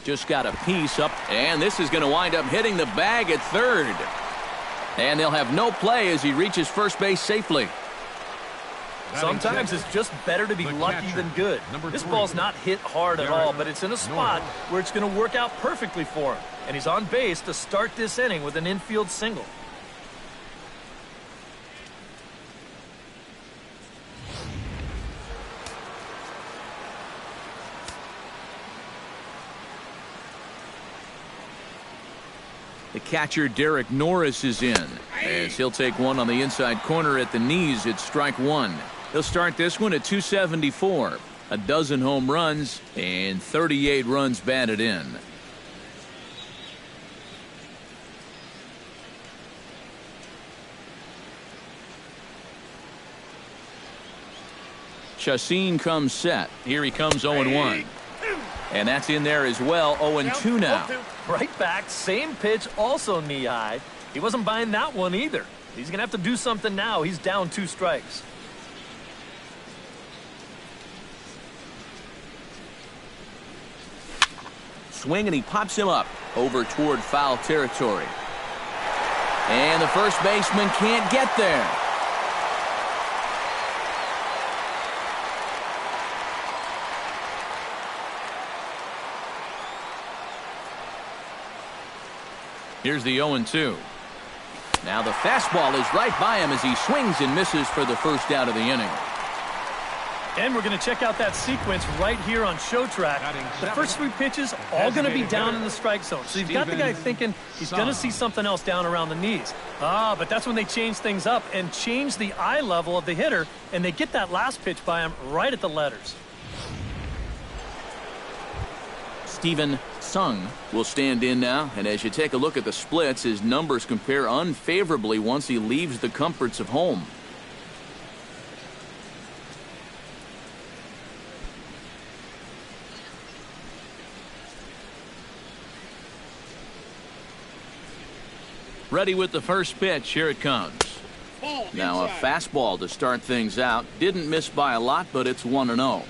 just got a piece up, and this is going to wind up hitting the bag at third. And they'll have no play as he reaches first base safely. Sometimes it's just better to be lucky than good. This ball's not hit hard at all, but it's in a spot where it's going to work out perfectly for him. And he's on base to start this inning with an infield single. The catcher, Derek Norris, is in, as he'll take one on the inside corner at the knees. It's strike one. He'll start this one at 274. A dozen home runs and 38 runs batted in. Chacin comes set. Here he comes 0-1. And that's in there as well, 0-2 now. Right back, same pitch, also knee high. He wasn't buying that one either. He's going to have to do something now. He's down 2 strikes. Swing, and he pops him up over toward foul territory. And the first baseman can't get there. Here's the 0-2. Now the fastball is right by him as he swings and misses for the first out of the inning. And we're going to check out that sequence right here on Show Track. The first 3 pitches all going to be down in the strike zone. So you've got the guy thinking he's going to see something else down around the knees. But that's when they change things up and change the eye level of the hitter, and they get that last pitch by him right at the letters. Steven Sung will stand in now, and as you take a look at the splits, his numbers compare unfavorably once he leaves the comforts of home. Ready with the first pitch. Here it comes. Now a fastball to start things out. Didn't miss by a lot, but it's 1-0.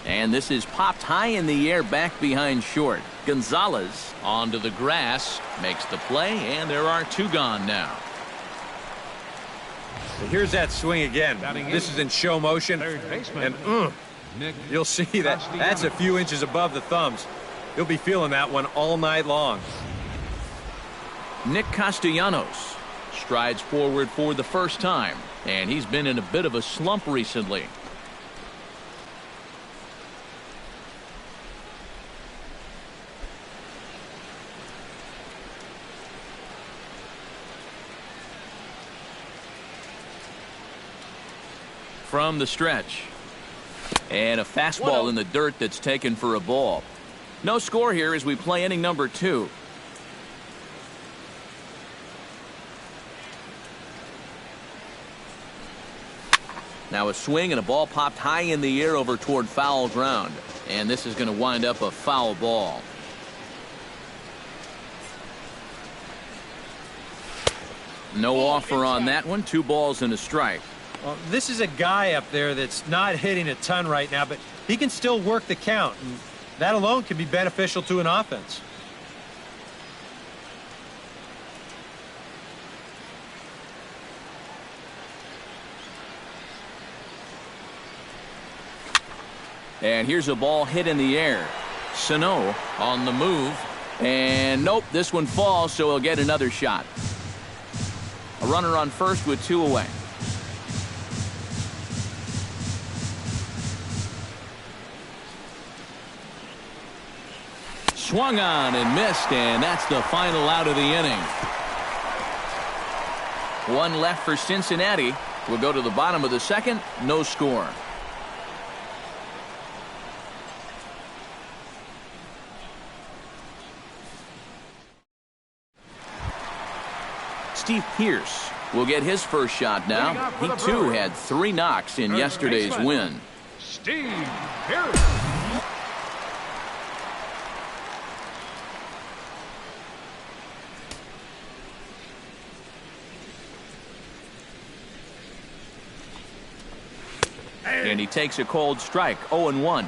And this is popped high in the air back behind short. Gonzalez onto the grass, makes the play, and there are 2 gone now. Here's that swing again. This is in show motion, and you'll see that's a few inches above the thumbs. You'll be feeling that one all night long. Nick Castellanos strides forward for the first time, and he's been in a bit of a slump recently. From the stretch, and a fastball in the dirt that's taken for a ball. No score here as we play inning number 2. Now a swing and a ball popped high in the air over toward foul ground, and this is going to wind up a foul ball. No offer on that one. 2 balls and a strike. Well, this is a guy up there that's not hitting a ton right now, but he can still work the count, and that alone can be beneficial to an offense. And here's a ball hit in the air. Sano on the move, and nope, this one falls, so he'll get another shot. A runner on first with 2 away. Swung on and missed, and that's the final out of the inning. 1 left for Cincinnati. We'll go to the bottom of the second. No score. Steve Pearce will get his first shot now. He too had 3 knocks in yesterday's win. Steve Pearce. And he takes a cold strike, 0-1.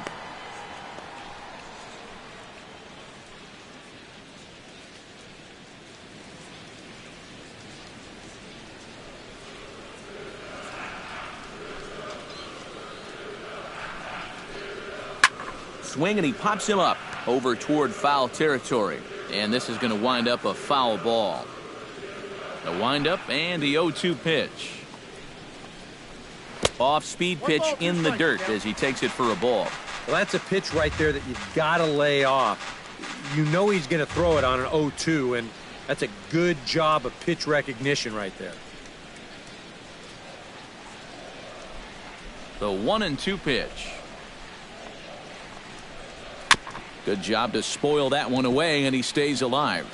Swing, and he pops him up over toward foul territory. And this is going to wind up a foul ball. The windup and the 0-2 pitch. Off-speed pitch in the dirt as he takes it for a ball. Well, that's a pitch right there that you've got to lay off. You know he's going to throw it on an 0-2, and that's a good job of pitch recognition right there. The 1-2 pitch. Good job to spoil that one away, and he stays alive.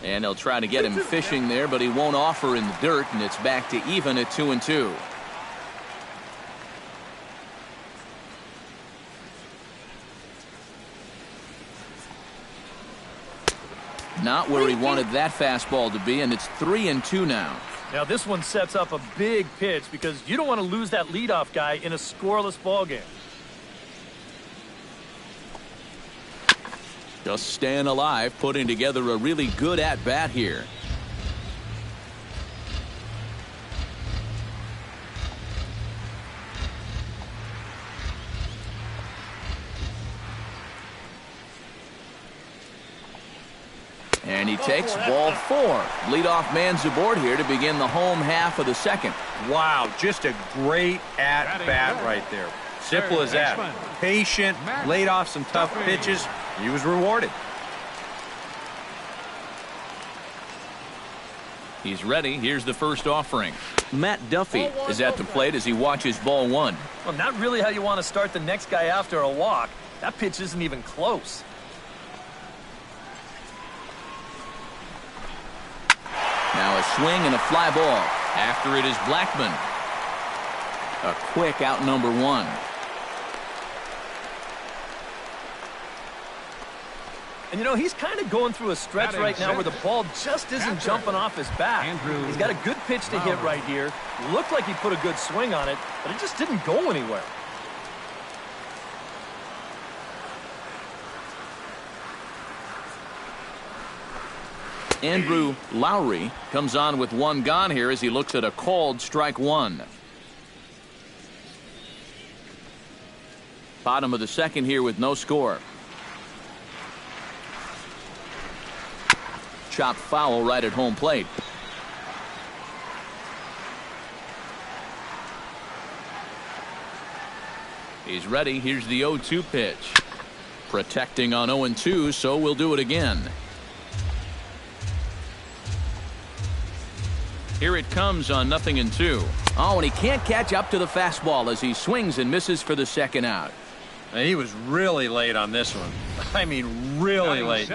And they'll try to get him fishing there, but he won't offer in the dirt, and it's back to even at 2-2. Not where he wanted that fastball to be, and it's 3-2 now. Now this one sets up a big pitch because you don't want to lose that leadoff guy in a scoreless ball game. Just staying alive, putting together a really good at-bat here. And he takes ball 4. Leadoff man's aboard here to begin the home half of the second. Wow, just a great at-bat right there. Simple as that. Patient, laid off some tough pitches. He was rewarded. He's ready. Here's the first offering. Matt Duffy is at the plate as he watches ball 1. Well, not really how you want to start the next guy after a walk. That pitch isn't even close. Now a swing and a fly ball. After it is Blackman. A quick out number 1. And you know, he's kind of going through a stretch right now where the ball just isn't jumping off his bat. He's got a good pitch to hit right here. Looked like he put a good swing on it, but it just didn't go anywhere. Andrew Lowry comes on with 1 gone here as he looks at a called strike 1. Bottom of the second here with no score. Chopped foul right at home plate. He's ready. Here's the 0-2 pitch. Protecting on 0-2, so we'll do it again. Here it comes on 0-2. Oh, and he can't catch up to the fastball as he swings and misses for the second out. And he was really late on this one. I mean, really late.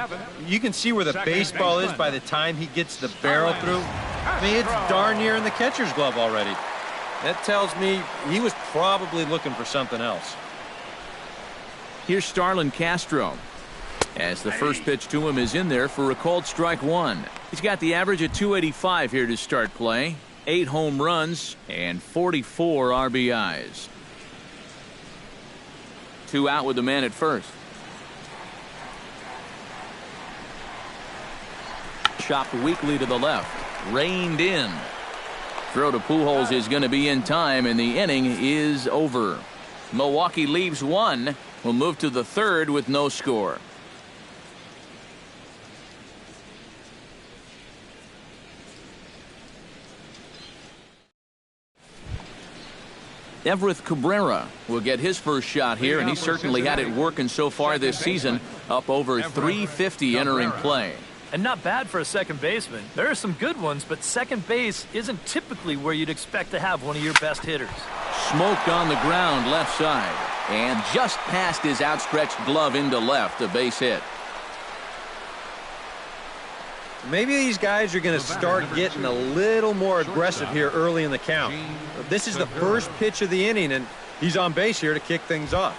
You can see where the baseball is by the time he gets the barrel through. I mean, it's darn near in the catcher's glove already. That tells me he was probably looking for something else. Here's Starlin Castro as the first pitch to him is in there for a called strike 1. He's got the average at 285 here to start play. 8 home runs and 44 RBIs. 2 out with the man at first. Chopped weakly to the left. Reined in. Throw to Pujols is going to be in time, and the inning is over. Milwaukee leaves 1. We'll move to the third with no score. Everett Cabrera will get his first shot here, and he certainly had it working so far this season. Up over 350 entering play. And not bad for a second baseman. There are some good ones, but second base isn't typically where you'd expect to have one of your best hitters. Smoked on the ground left side, and just past his outstretched glove into left, a base hit. Maybe these guys are going to start getting a little more aggressive here early in the count. This is the first pitch of the inning, and he's on base here to kick things off.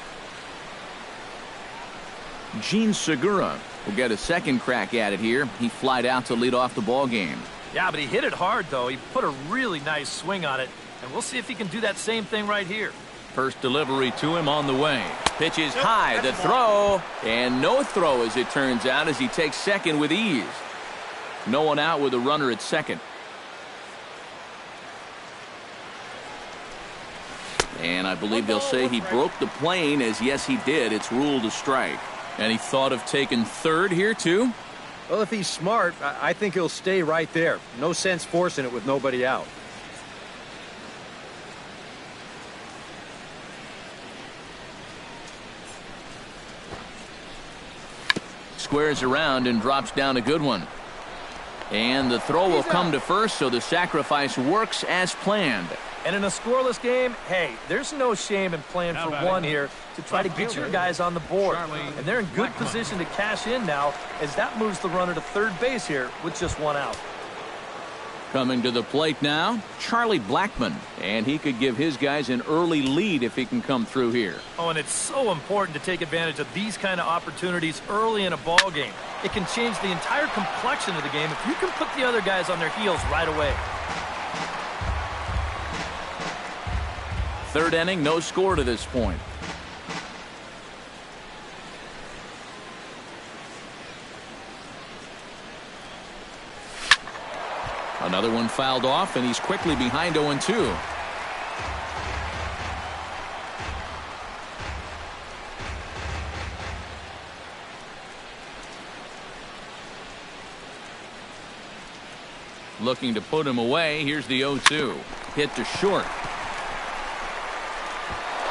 Gene Segura will get a second crack at it here. He flied out to lead off the ball game. Yeah, but he hit it hard, though. He put a really nice swing on it, and we'll see if he can do that same thing right here. First delivery to him on the way. Pitch is high, the throw, and no throw as it turns out as he takes second with ease. No one out with a runner at second. And I believe they'll say he broke the plane, as yes he did. It's ruled a strike. And he thought of taking third here too? Well, if he's smart, I think he'll stay right there. No sense forcing it with nobody out. Squares around and drops down a good one. And the throw will come to first, so the sacrifice works as planned. And in a scoreless game, hey, there's no shame in playing for one here to try to get your guys on the board. And they're in good position to cash in now as that moves the runner to third base here with just one out. Coming to the plate now, Charlie Blackmon. And he could give his guys an early lead if he can come through here. Oh, and it's so important to take advantage of these kind of opportunities early in a ball game. It can change the entire complexion of the game if you can put the other guys on their heels right away. Third inning, no score to this point. Another one fouled off, and he's quickly behind 0-2. Looking to put him away. Here's the 0-2. Hit to short.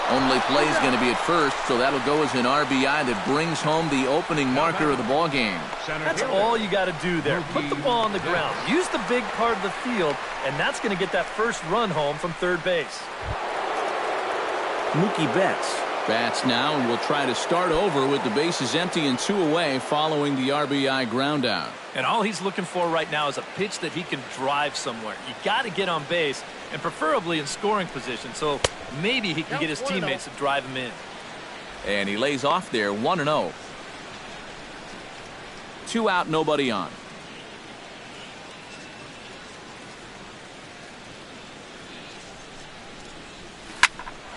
Only play is going to be at first, so that'll go as an RBI that brings home the opening marker of the ball game. That's all you got to do there. Put the ball on the ground. Use the big part of the field, and that's going to get that first run home from third base. Mookie Betts bats now and will try to start over with the bases empty and 2 away following the RBI ground out. And all he's looking for right now is a pitch that he can drive somewhere. You got to get on base, and preferably in scoring position, so maybe he can get his teammates to drive him in. And he lays off there, 1-0. 2 out, nobody on.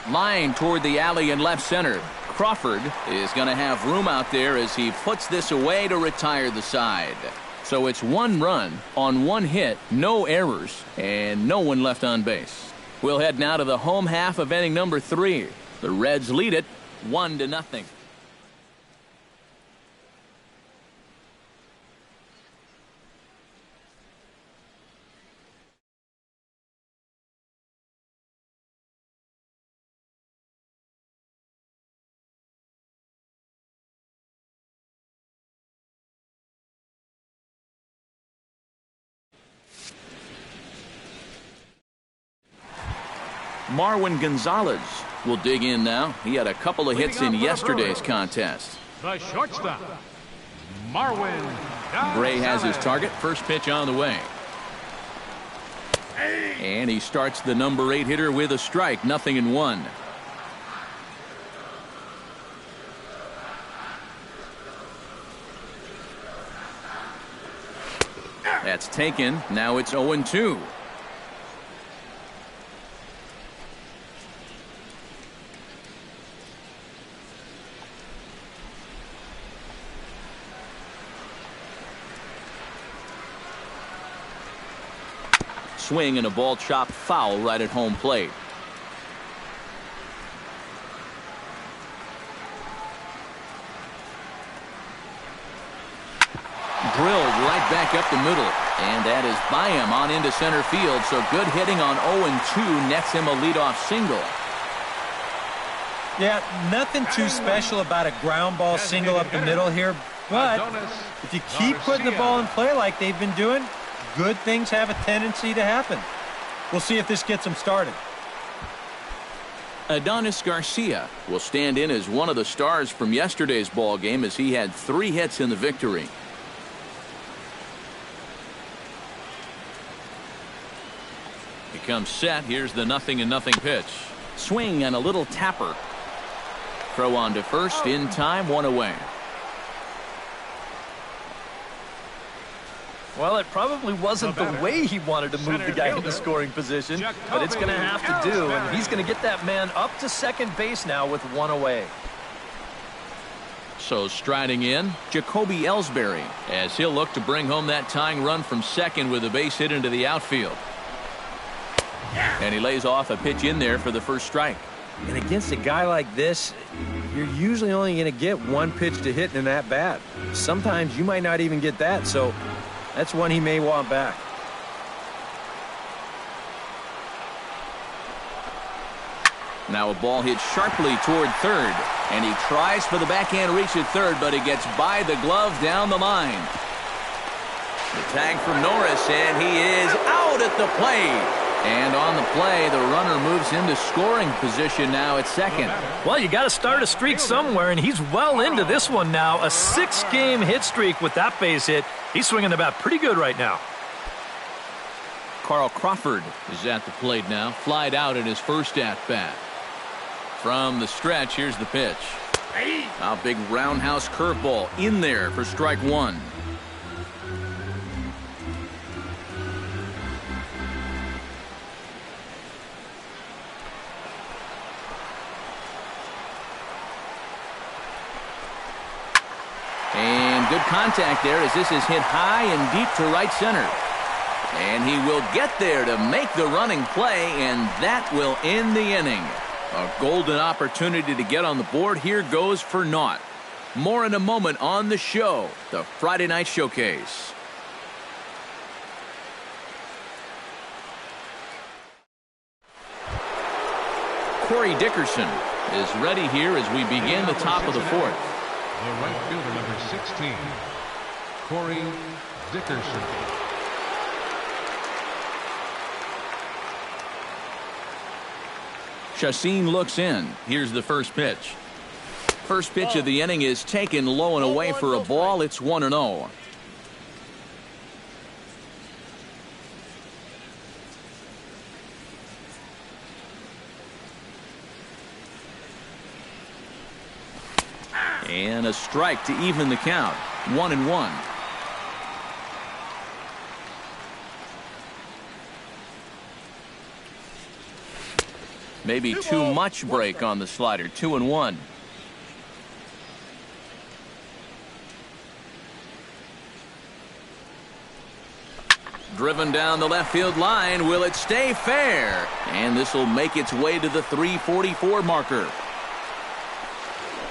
Line toward the alley in left center. Crawford is going to have room out there as he puts this away to retire the side. So it's 1 run on 1 hit, no errors, and no one left on base. We'll head now to the home half of inning number 3. The Reds lead it 1-0. Marwin Gonzalez will dig in now. He had a couple of hits in yesterday's contest. The shortstop, Marwin Gray has his Gonzalez. target. First pitch on the way. And he starts the number 8 hitter with a strike. 0-1. That's taken. Now it's 0-2. Swing and a ball chopped foul right at home plate. Drilled right back up the middle, and that is by him on into center field. So good hitting on 0-2 nets him a leadoff single. Yeah, nothing too special about a ground ball single up the middle here, but if you keep putting the ball in play like they've been doing, good things have a tendency to happen. We'll see if this gets them started. Adonis Garcia will stand in as one of the stars from yesterday's ball game as he had 3 hits in the victory. He comes set. Here's the 0-0 pitch. Swing and a little tapper. Throw on to first in time, 1 away. Well, it probably wasn't the way he wanted to move the guy into scoring position, but it's going to have to do, and he's going to get that man up to second base now with one away. So striding in, Jacoby Ellsbury, as he'll look to bring home that tying run from second with a base hit into the outfield. And he lays off a pitch in there for the first strike. And against a guy like this, you're usually only going to get one pitch to hit in that bat. Sometimes you might not even get that, so that's one he may want back. Now a ball hit sharply toward third, and he tries for the backhand reach at third, but he gets by the glove down the line. The tag from Norris, and he is out at the plate. And on the play, the runner moves into scoring position now at second. Well, you got to start a streak somewhere, and he's well into this one now. A 6-game hit streak with that base hit. He's swinging the bat pretty good right now. Carl Crawford is at the plate now, flied out in his first at-bat. From the stretch, here's the pitch. A big roundhouse curveball in there for strike one. And good contact there as this is hit high and deep to right center. And he will get there to make the running play, and that will end the inning. A golden opportunity to get on the board here goes for naught. More in a moment on the show, the Friday Night Showcase. Corey Dickerson is ready here as we begin the top of the fourth. The right fielder, number 16, Corey Dickerson. Chacin looks in. Here's the first pitch. First pitch of the inning is taken low and away for a ball. It's 1-0. And a strike to even the count. 1-1. Maybe too much break on the slider. 2-1. Driven down the left field line. Will it stay fair? And this will make its way to the 344 marker.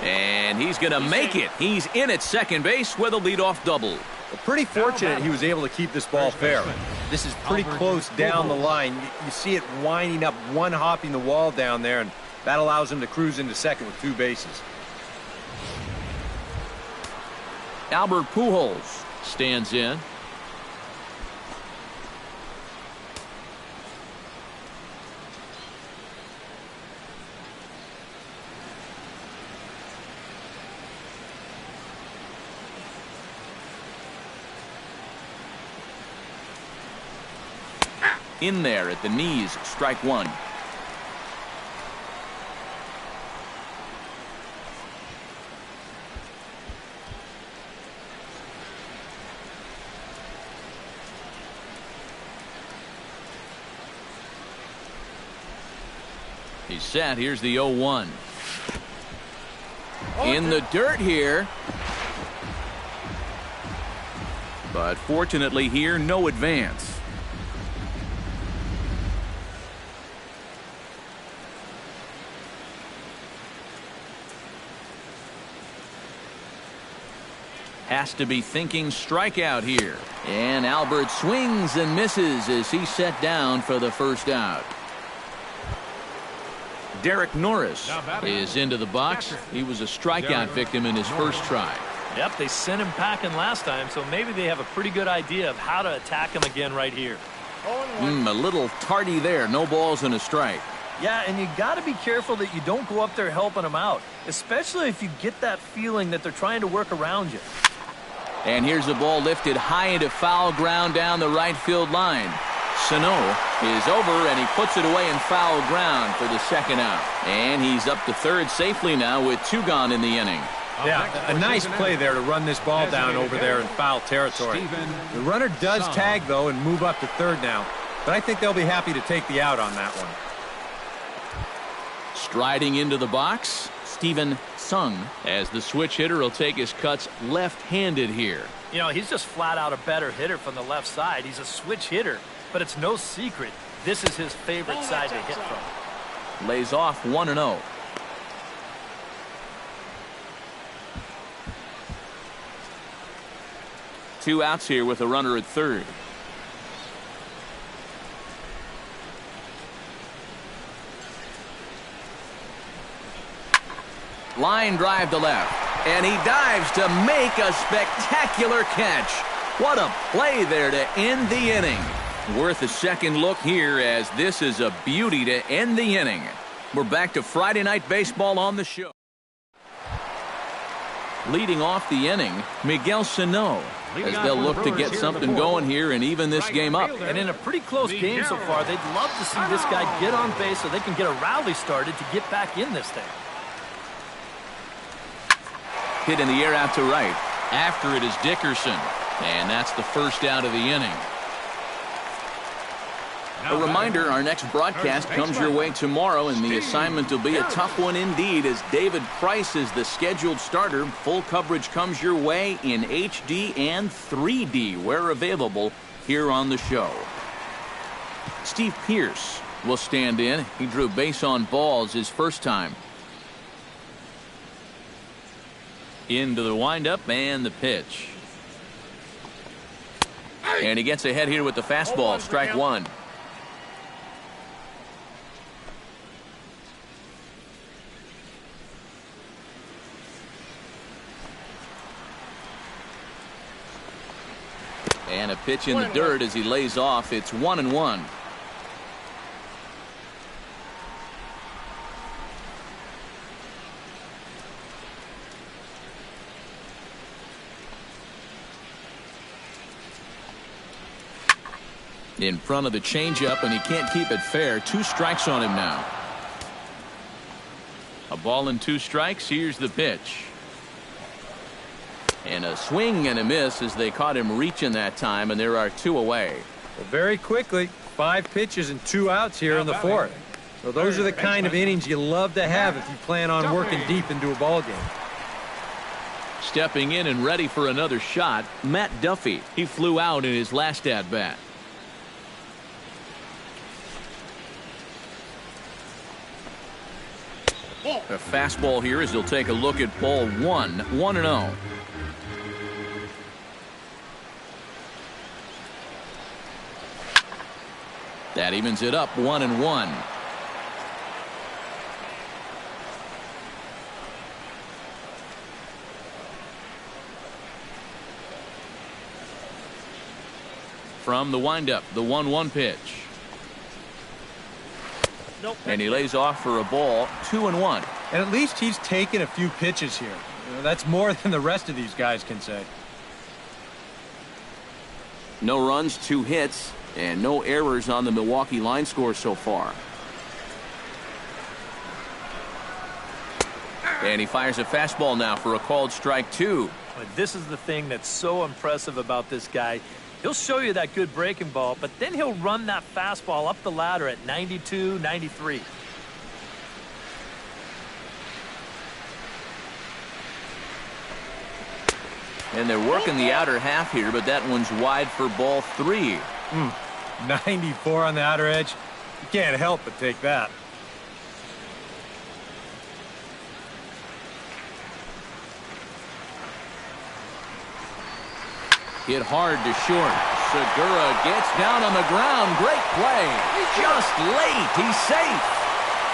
And he's going to make it. He's in at second base with a leadoff double. Well, pretty fortunate he was able to keep this ball fair. This is pretty close down the line. You see it winding up, one hopping the wall down there, and that allows him to cruise into second with two bases. Albert Pujols stands in. In there at the knees, strike one. He's set. Here's the 0-1. In the dirt here. But fortunately here, no advance. Has to be thinking strikeout here. And Albert swings and misses as he's set down for the first out. Derek Norris is into the box. He was a strikeout victim in his first try. Yep, they sent him packing last time, so maybe they have a pretty good idea of how to attack him again right here. A little tardy there. No balls and a strike. Yeah, and you got to be careful that you don't go up there helping him out, especially if you get that feeling that they're trying to work around you. And here's the ball lifted high into foul ground down the right field line. Sano is over, and he puts it away in foul ground for the second out. And he's up to third safely now with two gone in the inning. Yeah, a nice play there to run this ball down over there in foul territory. The runner does tag, though, and move up to third now. But I think they'll be happy to take the out on that one. Striding into the box, Steven Sung, as the switch hitter will take his cuts left-handed here. You know, he's just flat out a better hitter from the left side. He's a switch hitter, but it's no secret this is his favorite side to hit from. Lays off 1-0. Two outs here with a runner at third. Line drive to left, and he dives to make a spectacular catch. What a play there to end the inning. Worth a second look here, as this is a beauty to end the inning. We're back to Friday Night Baseball on the show. Leading off the inning, Miguel Sano, as they'll look to get something going here and even this game up. And in a pretty close game so far, they'd love to see this guy get on base so they can get a rally started to get back in this thing. Hit in the air out to right. After it is Dickerson, and that's the first out of the inning. A reminder, our next broadcast comes your way tomorrow, and the assignment will be a tough one indeed, as David Price is the scheduled starter. Full coverage comes your way in HD and 3D, where available here on the show. Steve Pearce will stand in. He drew base on balls his first time. Into the windup and the pitch. And he gets ahead here with the fastball, strike one. And a pitch in the dirt as he lays off. It's 1-1. In front of the changeup, and he can't keep it fair. 2 strikes on him now. A ball and 2 strikes. Here's the pitch. And a swing and a miss as they caught him reaching that time, and there are 2 away. Well, very quickly, 5 pitches and 2 outs here in the fourth. So those are the kind of innings you love to have if you plan on working deep into a ball game. Stepping in and ready for another shot, Matt Duffy. He flew out in his last at-bat. A fastball here as he'll take a look at ball 1, 1-0. That evens it up, 1-1. From the windup, the 1-1 pitch. Nope. And he lays off for a ball, 2-1. And at least he's taken a few pitches here. That's more than the rest of these guys can say. No runs, 2 hits, and no errors on the Milwaukee line score so far. And he fires a fastball now for a called strike 2. But this is the thing that's so impressive about this guy. He'll show you that good breaking ball, but then he'll run that fastball up the ladder at 92, 93. And they're working the outer half here, but that one's wide for ball 3. 94 on the outer edge. You can't help but take that. Hit hard to short. Segura gets down on the ground. Great play. Just late. He's safe.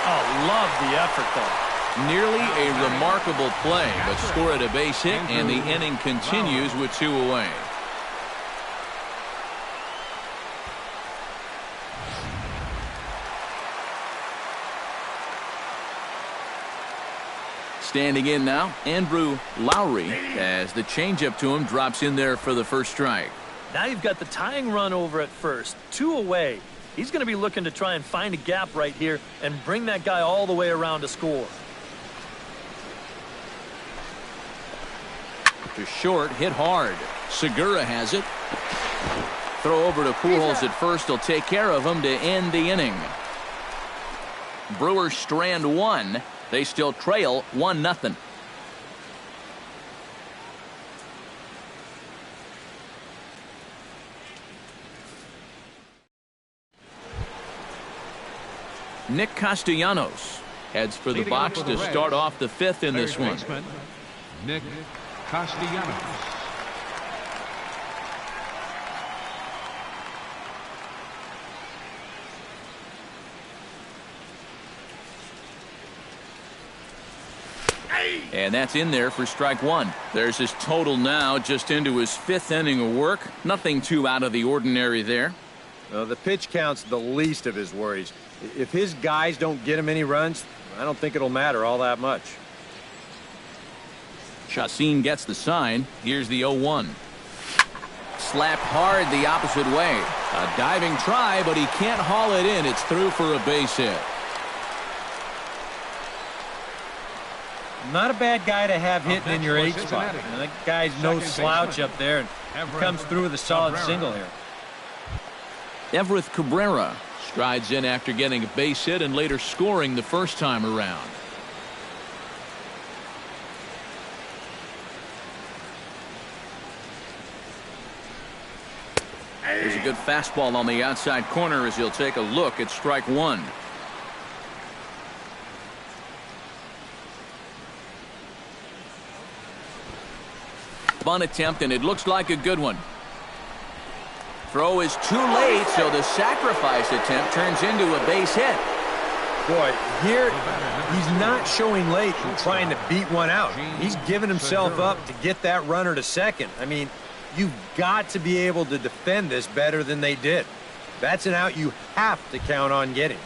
Oh, love the effort, though. Nearly a remarkable play, but scored a base hit, and the inning continues with 2 away. Standing in now, Andrew Lowry, as the changeup to him drops in there for the first strike. Now you've got the tying run over at first, 2 away. He's going to be looking to try and find a gap right here and bring that guy all the way around to score. To short, hit hard. Segura has it. Throw over to Pujols at first. He'll take care of him to end the inning. Brewers strand one. They still trail 1-0. Nick Castellanos heads for the box to start off the fifth in this one. Nick Castellanos. And that's in there for strike one. There's his total now, just into his fifth inning of work. Nothing too out of the ordinary there. The pitch count's the least of his worries. If his guys don't get him any runs, I don't think it'll matter all that much. Chacin gets the sign. Here's the 0-1. Slapped hard the opposite way. A diving try, but he can't haul it in. It's through for a base hit. Not a bad guy to have hitting in your 8th spot. That guy's no slouch up there, and he comes through with a solid single here. Everett Cabrera strides in after getting a base hit and later scoring the first time around. There's a good fastball on the outside corner as he'll take a look at strike one. Bunt attempt, and it looks like a good one. Throw is too late, so the sacrifice attempt turns into a base hit. Boy, here he's not showing late and trying to beat one out. He's giving himself up to get that runner to second. I mean, you've got to be able to defend this better than they did. That's an out you have to count on getting.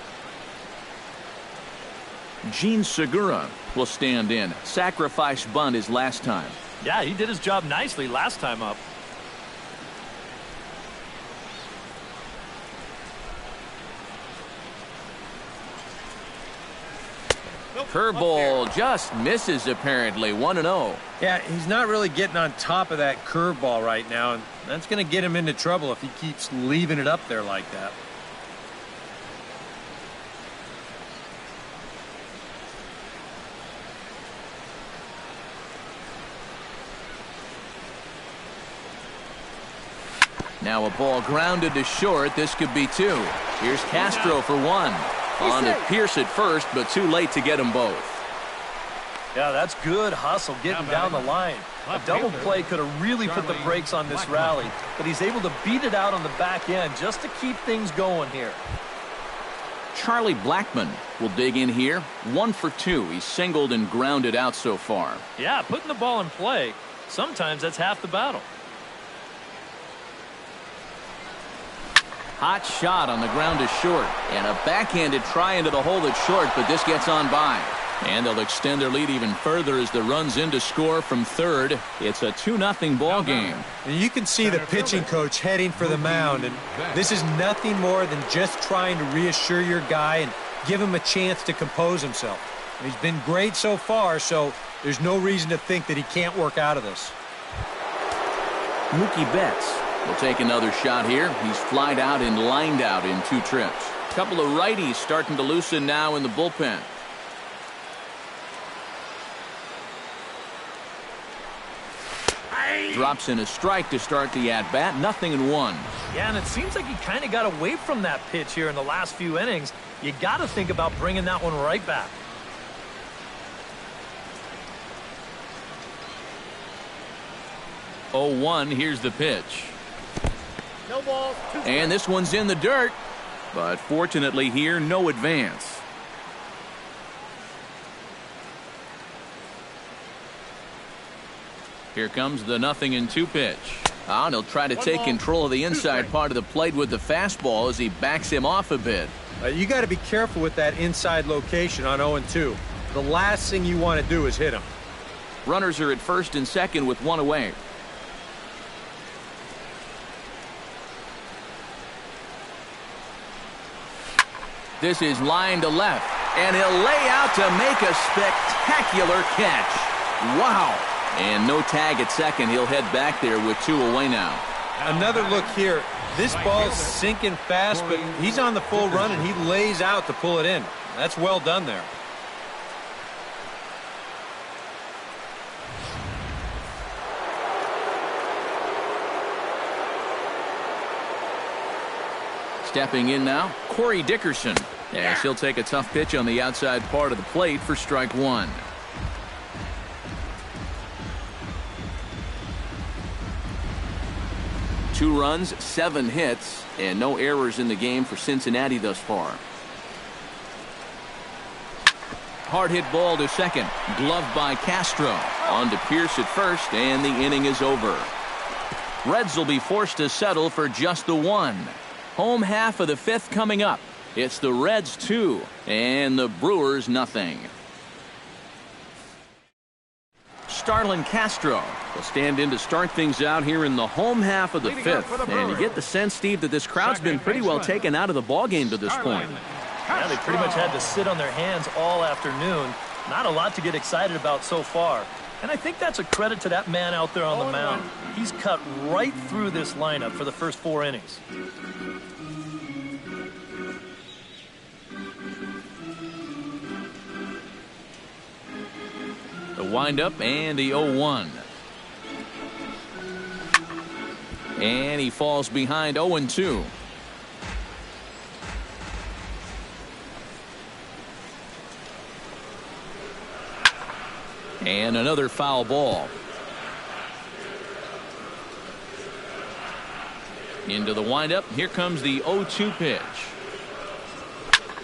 Gene Segura will stand in. Sacrifice bunt his last time. Yeah, he did his job nicely last time up. Curveball just misses apparently. 1-0. Yeah, he's not really getting on top of that curveball right now, and that's going to get him into trouble if he keeps leaving it up there like that. Now a ball grounded to short. This could be two. Here's Castro for one. On to Pierce at first, but too late to get them both. Yeah, that's good hustle getting down the line. A double play could have really put the brakes on this rally, but he's able to beat it out on the back end just to keep things going here. Charlie Blackmon will dig in here. 1 for 2. He's singled and grounded out so far. Yeah, putting the ball in play, sometimes that's half the battle. Hot shot on the ground to short. And a backhanded try into the hole that's short, but this gets on by. And they'll extend their lead even further as the run's in to score from third. It's a 2-0 ball game. And you can see the pitching coach heading for the mound, and this is nothing more than just trying to reassure your guy and give him a chance to compose himself. He's been great so far, so there's no reason to think that he can't work out of this. Mookie Betts will take another shot here. He's flied out and lined out in 2 trips. A couple of righties starting to loosen now in the bullpen. Drops in a strike to start the at-bat. 0-1. Yeah, and it seems like he kind of got away from that pitch here in the last few innings. You got to think about bringing that one right back. Oh, 1. Here's the pitch. No balls. And this one's in the dirt. But fortunately here, no advance. Here comes the 0-2 pitch. And he'll try to take control of the inside part of the plate with the fastball as he backs him off a bit. You got to be careful with that inside location on 0-2. The last thing you want to do is hit him. Runners are at first and second with 1 away. This is line to left, and he'll lay out to make a spectacular catch. Wow, And no tag at second. He'll head back there with 2 away now. Another look here. This ball's sinking fast, but he's on the full run, and he lays out to pull it in. That's well done there. Stepping in now, Corey Dickerson, as he'll take a tough pitch on the outside part of the plate for strike 1. Two runs, 7 hits, and no errors in the game for Cincinnati thus far. Hard hit ball to second, gloved by Castro. On to Pierce at first, and the inning is over. Reds will be forced to settle for just the 1. Home half of the 5th coming up. It's the Reds 2 and the Brewers nothing. Starlin Castro will stand in to start things out here in the home half of the 5th. And you get the sense, Steve, that this crowd's been pretty well taken out of the ballgame to this point. Yeah, they pretty much had to sit on their hands all afternoon. Not a lot to get excited about so far. And I think that's a credit to that man out there on the mound. He's cut right through this lineup for the first 4 innings. The windup and the 0-1. And he falls behind 0-2. And another foul ball. Into the windup. Here comes the 0-2 pitch.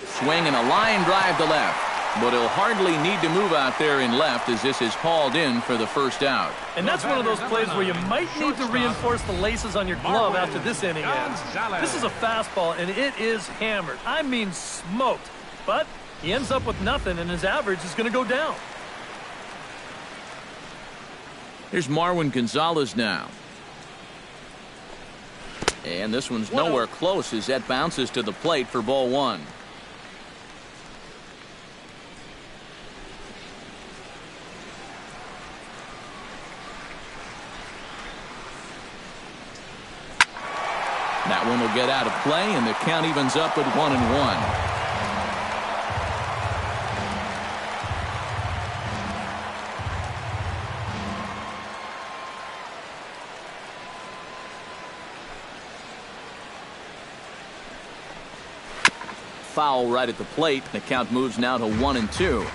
Swing and a line drive to left. But he'll hardly need to move out there in left as this is hauled in for the first out. And that's one of those plays where you might need to reinforce the laces on your glove after this inning ends. This is a fastball, and it is hammered. I mean smoked. But he ends up with nothing, and his average is going to go down. Here's Marwin Gonzalez now. And this one's nowhere close as that bounces to the plate for ball 1. That one will get out of play, and the count evens up at 1-1. Foul right at the plate. The count moves now to 1-2.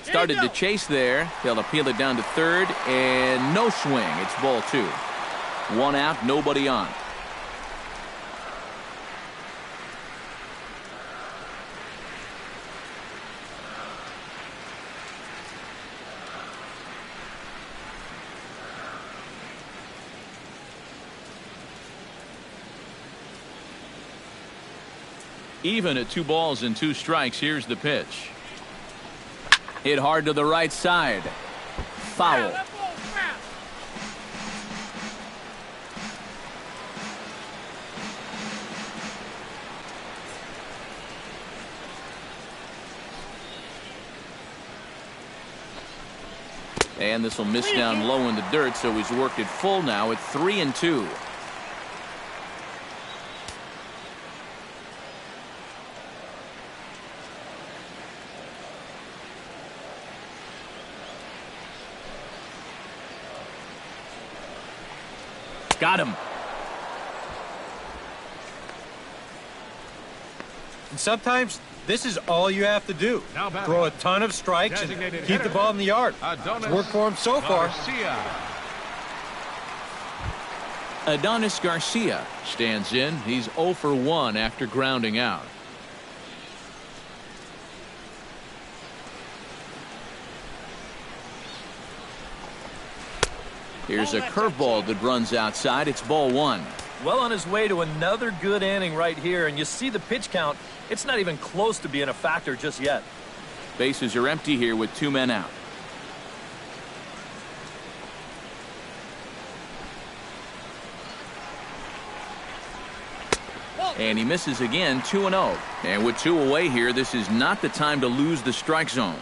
Started to chase there. He'll appeal it down to third, and no swing. It's ball 2. 1 out, nobody on. Even at 2 balls and 2 strikes. Here's the pitch. Hit hard to the right side. Foul. And this will miss down low in the dirt, so he's worked it full now at 3-2. Got him. And sometimes this is all you have to do. Throw a ton of strikes and keep the ball in the yard. It's worked for him so far. Adonis Garcia stands in. He's 0 for 1 after grounding out. Here's a curveball that runs outside. It's ball one. Well on his way to another good inning right here, and you see the pitch count. It's not even close to being a factor just yet. Bases are empty here with 2 men out. And he misses again, 2-0. And with 2 away here, this is not the time to lose the strike zone.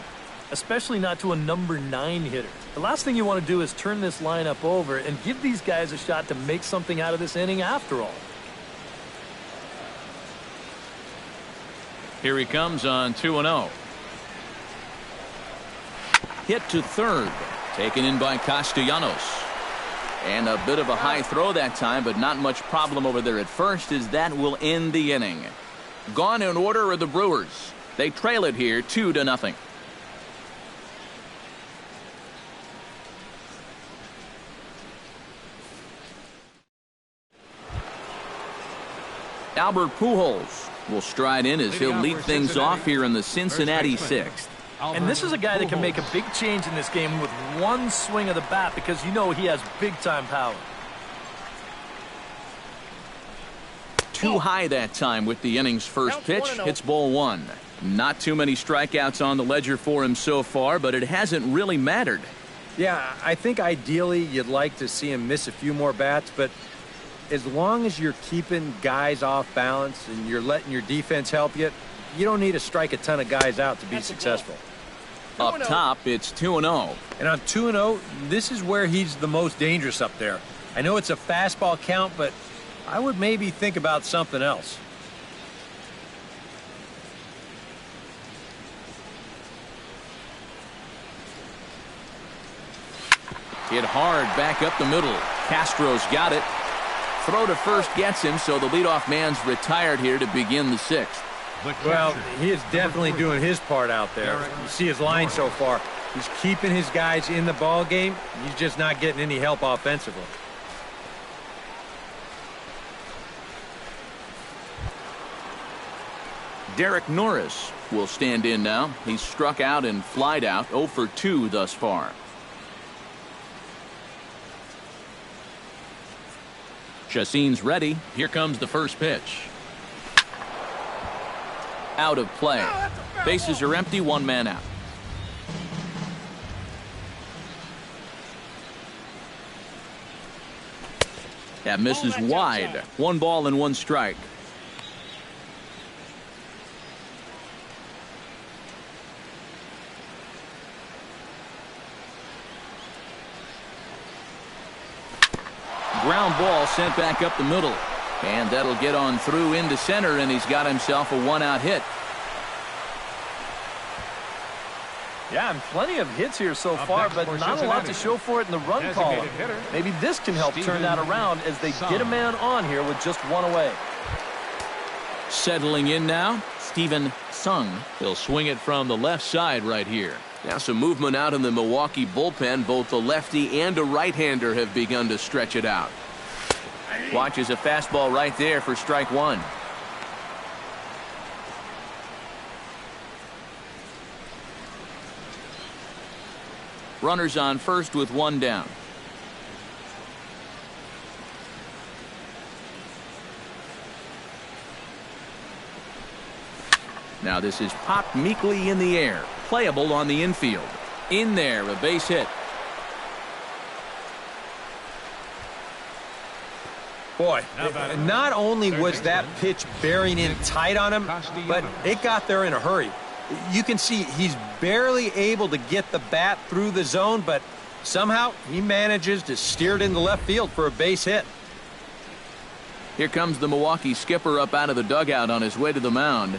Especially not to a number 9 hitter. The last thing you want to do is turn this lineup over and give these guys a shot to make something out of this inning after all. Here he comes on 2-0. Hit to third. Taken in by Castellanos. And a bit of a high throw that time, but not much problem over there at first, as that will end the inning. Gone in order are the Brewers. They trail it here 2-0. Albert Pujols will stride in as he'll lead things off here in the Cincinnati 6th. And this is a guy that can make a big change in this game with one swing of the bat, because you know he has big-time power. Too high that time with the inning's first pitch. It's ball one. Not too many strikeouts on the ledger for him so far, but it hasn't really mattered. Yeah, I think ideally you'd like to see him miss a few more bats, but as long as you're keeping guys off balance and you're letting your defense help you, you don't need to strike a ton of guys out to be successful. Up top, it's 2-0. And on 2-0, this is where he's the most dangerous up there. I know it's a fastball count, but I would maybe think about something else. Hit hard back up the middle. Castro's got it. Throw to first gets him, so the leadoff man's retired here to begin the 6th. Well, he is definitely doing his part out there. You see his line so far. He's keeping his guys in the ball game. He's just not getting any help offensively. Derek Norris will stand in now. He's struck out and flied out, 0 for 2 thus far. Chacin's ready. Here comes the first pitch. Out of play. Bases are empty, 1 man out. That misses wide. 1 ball and 1 strike. Ground ball sent back up the middle. And that'll get on through into center, and he's got himself a 1-out hit. Yeah, and plenty of hits here so far, but not a lot to show for it in the run column. Maybe this can help turn that around as they get a man on here with just 1 away. Settling in now, Steven Sung. He'll swing it from the left side right here. Now some movement out in the Milwaukee bullpen. Both the lefty and a right-hander have begun to stretch it out. Watches a fastball right there for strike 1. Runners on first with 1 down. Now this is popped meekly in the air. Playable on the infield. In there, a base hit. Boy, not only was that pitch bearing in tight on him, but it got there in a hurry. You can see he's barely able to get the bat through the zone, but somehow he manages to steer it into left field for a base hit. Here comes the Milwaukee skipper up out of the dugout on his way to the mound.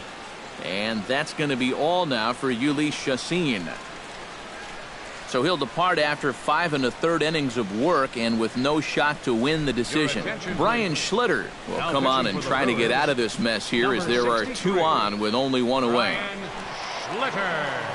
And that's going to be all now for Jhoulys Chacin. So he'll depart after 5 1/3 innings of work and with no shot to win the decision. Brian Schlitter will come on and try to get out of this mess here as there are 2 on with only 1 away. Schlitter.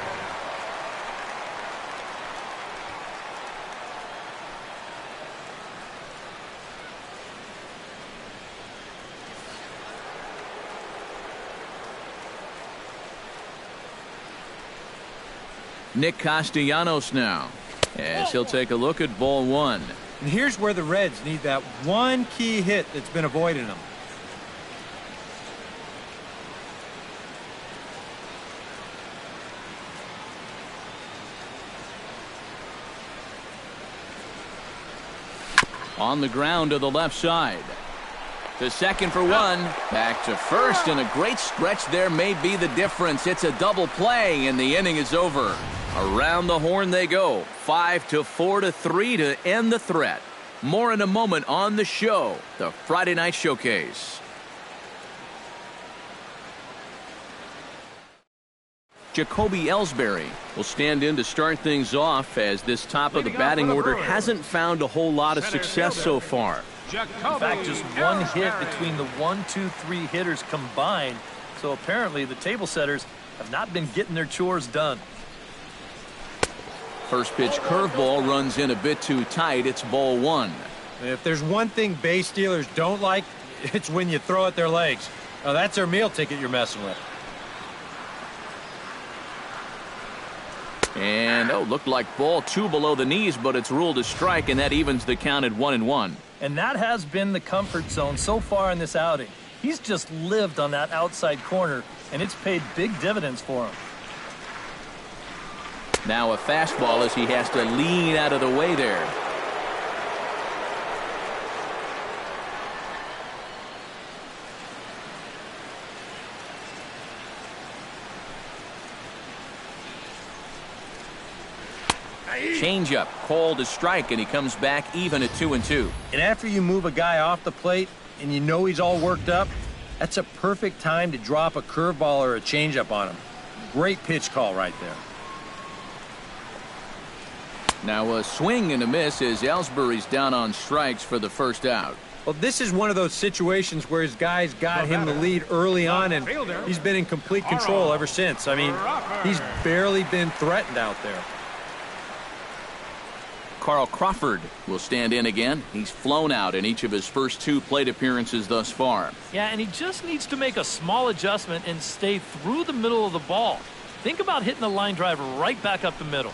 Nick Castellanos now, as he'll take a look at ball 1. And here's where the Reds need that one key hit that's been avoiding them. On the ground to the left side. To second for one. Back to first, and a great stretch there may be the difference. It's a double play, and the inning is over. Around the horn they go. 5-4-3 to end the threat. More in a moment on the show, the Friday Night Showcase. Jacoby Ellsbury will stand in to start things off, as this top of the batting order hasn't found a whole lot of success so far. In fact, just one hit between the 1, 2, 3 hitters combined. So apparently the table setters have not been getting their chores done. First pitch curveball runs in a bit too tight. It's ball one. If there's one thing base stealers don't like, it's when you throw at their legs. Now, that's their meal ticket you're messing with. And, looked like ball two below the knees, but it's ruled a strike, and that evens the count at 1-1. And that has been the comfort zone so far in this outing. He's just lived on that outside corner, and it's paid big dividends for him. Now a fastball as he has to lean out of the way there. Changeup called a strike, and he comes back even at 2-2. And after you move a guy off the plate and you know he's all worked up, that's a perfect time to drop a curveball or a changeup on him. Great pitch call right there. Now a swing and a miss as Ellsbury's down on strikes for the first out. Well, this is one of those situations where his guys got him the lead early on, and he's been in complete control ever since. I mean, he's barely been threatened out there. Carl Crawford will stand in again. He's flown out in each of his first two plate appearances thus far. Yeah, and he just needs to make a small adjustment and stay through the middle of the ball. Think about hitting the line drive right back up the middle.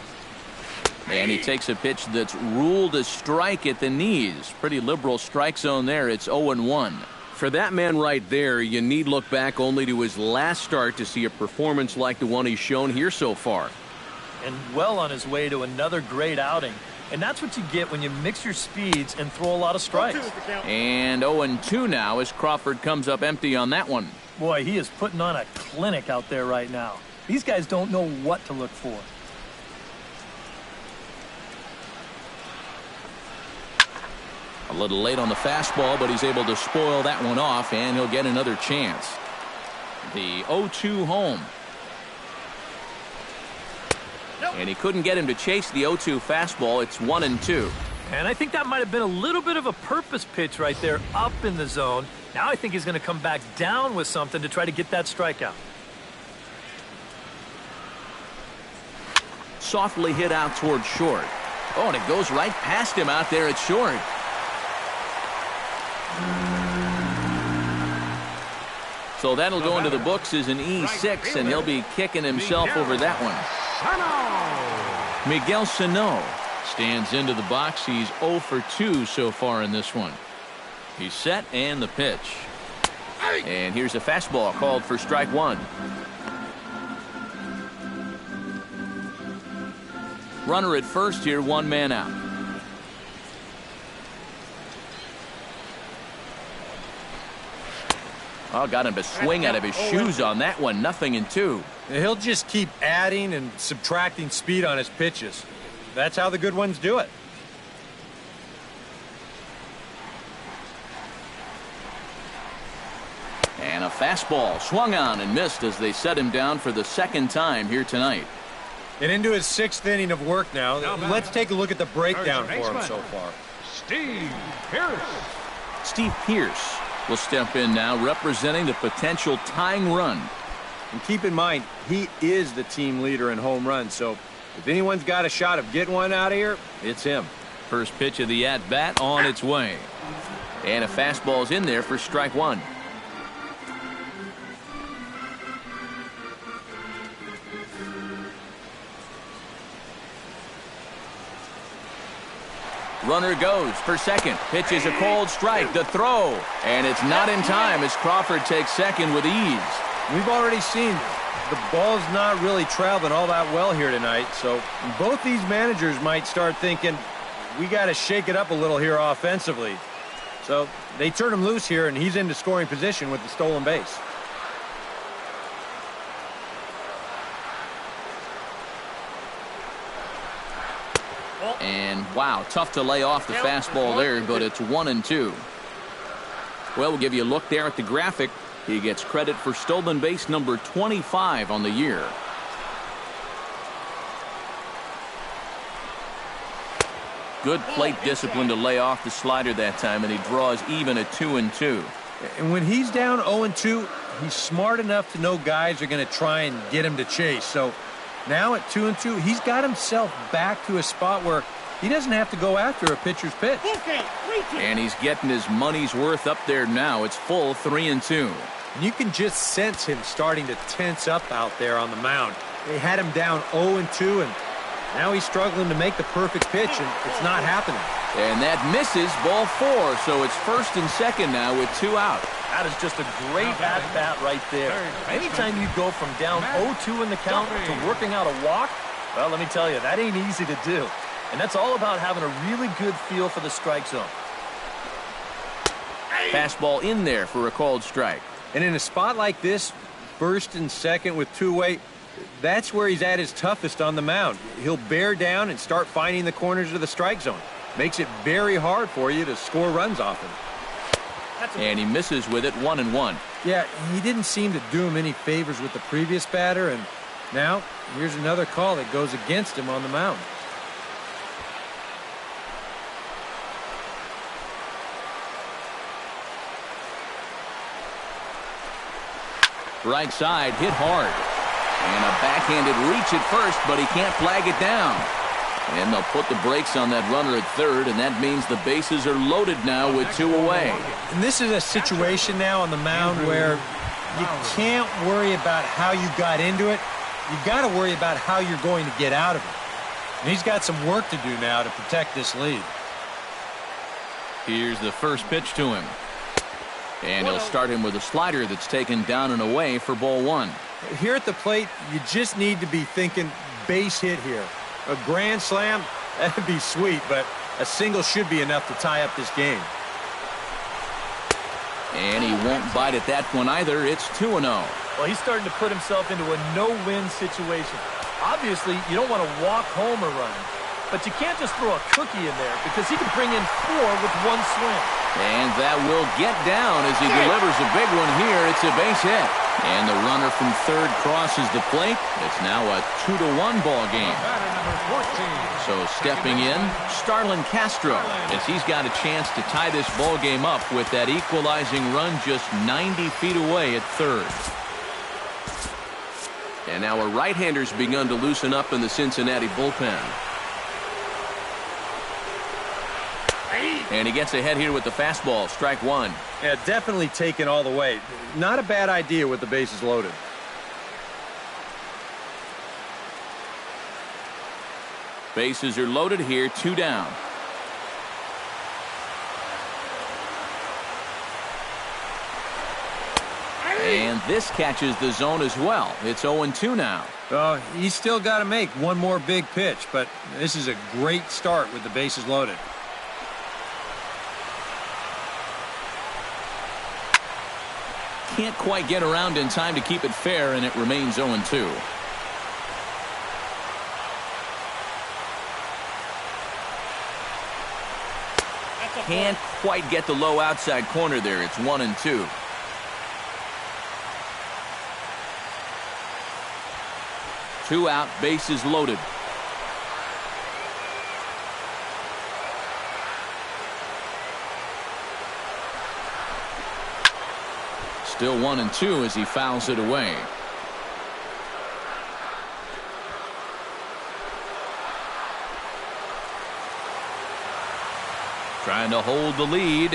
And he takes a pitch that's ruled a strike at the knees. Pretty liberal strike zone there. It's 0-1. For that man right there, you need look back only to his last start to see a performance like the one he's shown here so far. And well on his way to another great outing. And that's what you get when you mix your speeds and throw a lot of strikes. And 0-2 now as Crawford comes up empty on that one. Boy, he is putting on a clinic out there right now. These guys don't know what to look for. A little late on the fastball, but he's able to spoil that one off, and he'll get another chance. The 0-2 home. And he couldn't get him to chase the 0-2 fastball. It's 1-2. And I think that might have been a little bit of a purpose pitch right there up in the zone. Now I think he's going to come back down with something to try to get that strikeout. Softly hit out toward short. Oh, and it goes right past him out there at short. So that'll go into the books as an E6, and he'll be kicking himself over that one. Miguel Sano stands into the box. He's 0 for 2 so far in this one. He's set, and the pitch. And here's a fastball called for strike one. Runner at first here, one man out. Oh, got him to swing out of his shoes on that one. 0-2. He'll just keep adding and subtracting speed on his pitches. That's how the good ones do it. And a fastball swung on and missed as they set him down for the second time here tonight. And into his 6th inning of work now. Let's take a look at the breakdown for him so far. Steve Pearce. Steve Pearce will step in now, representing the potential tying run. And keep in mind, he is the team leader in home runs, so if anyone's got a shot of getting one out of here, it's him. First pitch of the at-bat on its way. And a fastball's in there for strike one. Runner goes for second. Pitch is a cold strike. The throw. And it's not in time as Crawford takes second with ease. We've already seen the ball's not really traveling all that well here tonight. So both these managers might start thinking, we got to shake it up a little here offensively. So they turn him loose here, and he's into scoring position with the stolen base. And wow, tough to lay off the fastball there, but it's 1-2. Well, we'll give you a look there at the graphic. He gets credit for stolen base number 25 on the year. Good plate discipline to lay off the slider that time, and he draws even at 2-2. And when he's down 0-2, he's smart enough to know guys are going to try and get him to chase. So now at 2-2, he's got himself back to a spot where he doesn't have to go after a pitcher's pitch. And he's getting his money's worth up there now. It's full 3-2. You can just sense him starting to tense up out there on the mound. They had him down 0-2, and now he's struggling to make the perfect pitch, and it's not happening. And that misses, ball 4, so it's first and second now with 2 out. That is just a great at-bat right there. Anytime you go from down 0-2 in the count to working out a walk, well, let me tell you, that ain't easy to do. And that's all about having a really good feel for the strike zone. Fastball in there for a called strike. And in a spot like this, first and second with 2 away, that's where he's at his toughest on the mound. He'll bear down and start finding the corners of the strike zone. Makes it very hard for you to score runs off him. And he misses with it, 1-1. Yeah, he didn't seem to do him any favors with the previous batter, and now here's another call that goes against him on the mound. Right side, hit hard. And a backhanded reach at first, but he can't flag it down. And they'll put the brakes on that runner at third, and that means the bases are loaded now with 2 away. And this is a situation now on the mound where you can't worry about how you got into it. You got to worry about how you're going to get out of it. And he's got some work to do now to protect this lead. Here's the first pitch to him. And he'll start him with a slider that's taken down and away for ball 1. Here at the plate, you just need to be thinking base hit here. A grand slam, that'd be sweet, but a single should be enough to tie up this game. And he won't bite at that one either. It's 2-0. Well, he's starting to put himself into a no-win situation. Obviously, you don't want to walk home a run, but you can't just throw a cookie in there because he can bring in 4 with 1 swing. And that will get down as he delivers a big one here. It's a base hit. And the runner from third crosses the plate. It's now a 2-1 ball game. So stepping in, Starlin Castro, as he's got a chance to tie this ball game up with that equalizing run just 90 feet away at third. And now a right-hander's begun to loosen up in the Cincinnati bullpen. And he gets ahead here with the fastball, strike 1. Yeah, definitely taken all the way. Not a bad idea with the bases loaded. Bases are loaded here, 2 down. And this catches the zone as well. It's 0-2 now. He's still got to make one more big pitch, but this is a great start with the bases loaded. Can't quite get around in time to keep it fair, and it remains 0-2. Can't quite get the low outside corner there. It's 1-2. Two out, bases loaded. Still 1-2 as he fouls it away. Trying to hold the lead.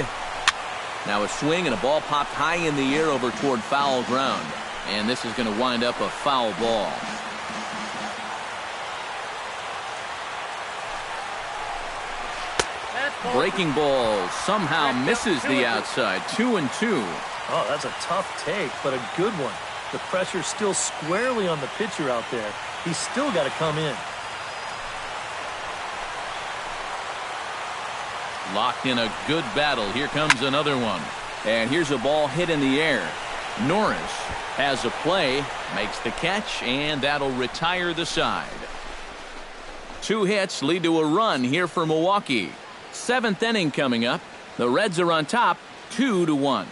Now a swing and a ball popped high in the air over toward foul ground. And this is going to wind up a foul ball. Breaking ball somehow misses the outside. 2-2. Oh, that's a tough take, but a good one. The pressure's still squarely on the pitcher out there. He's still got to come in. Locked in a good battle. Here comes another one. And here's a ball hit in the air. Norris has a play, makes the catch, and that'll retire the side. 2 hits lead to a run here for Milwaukee. 7th inning coming up. The Reds are on top, 2-1.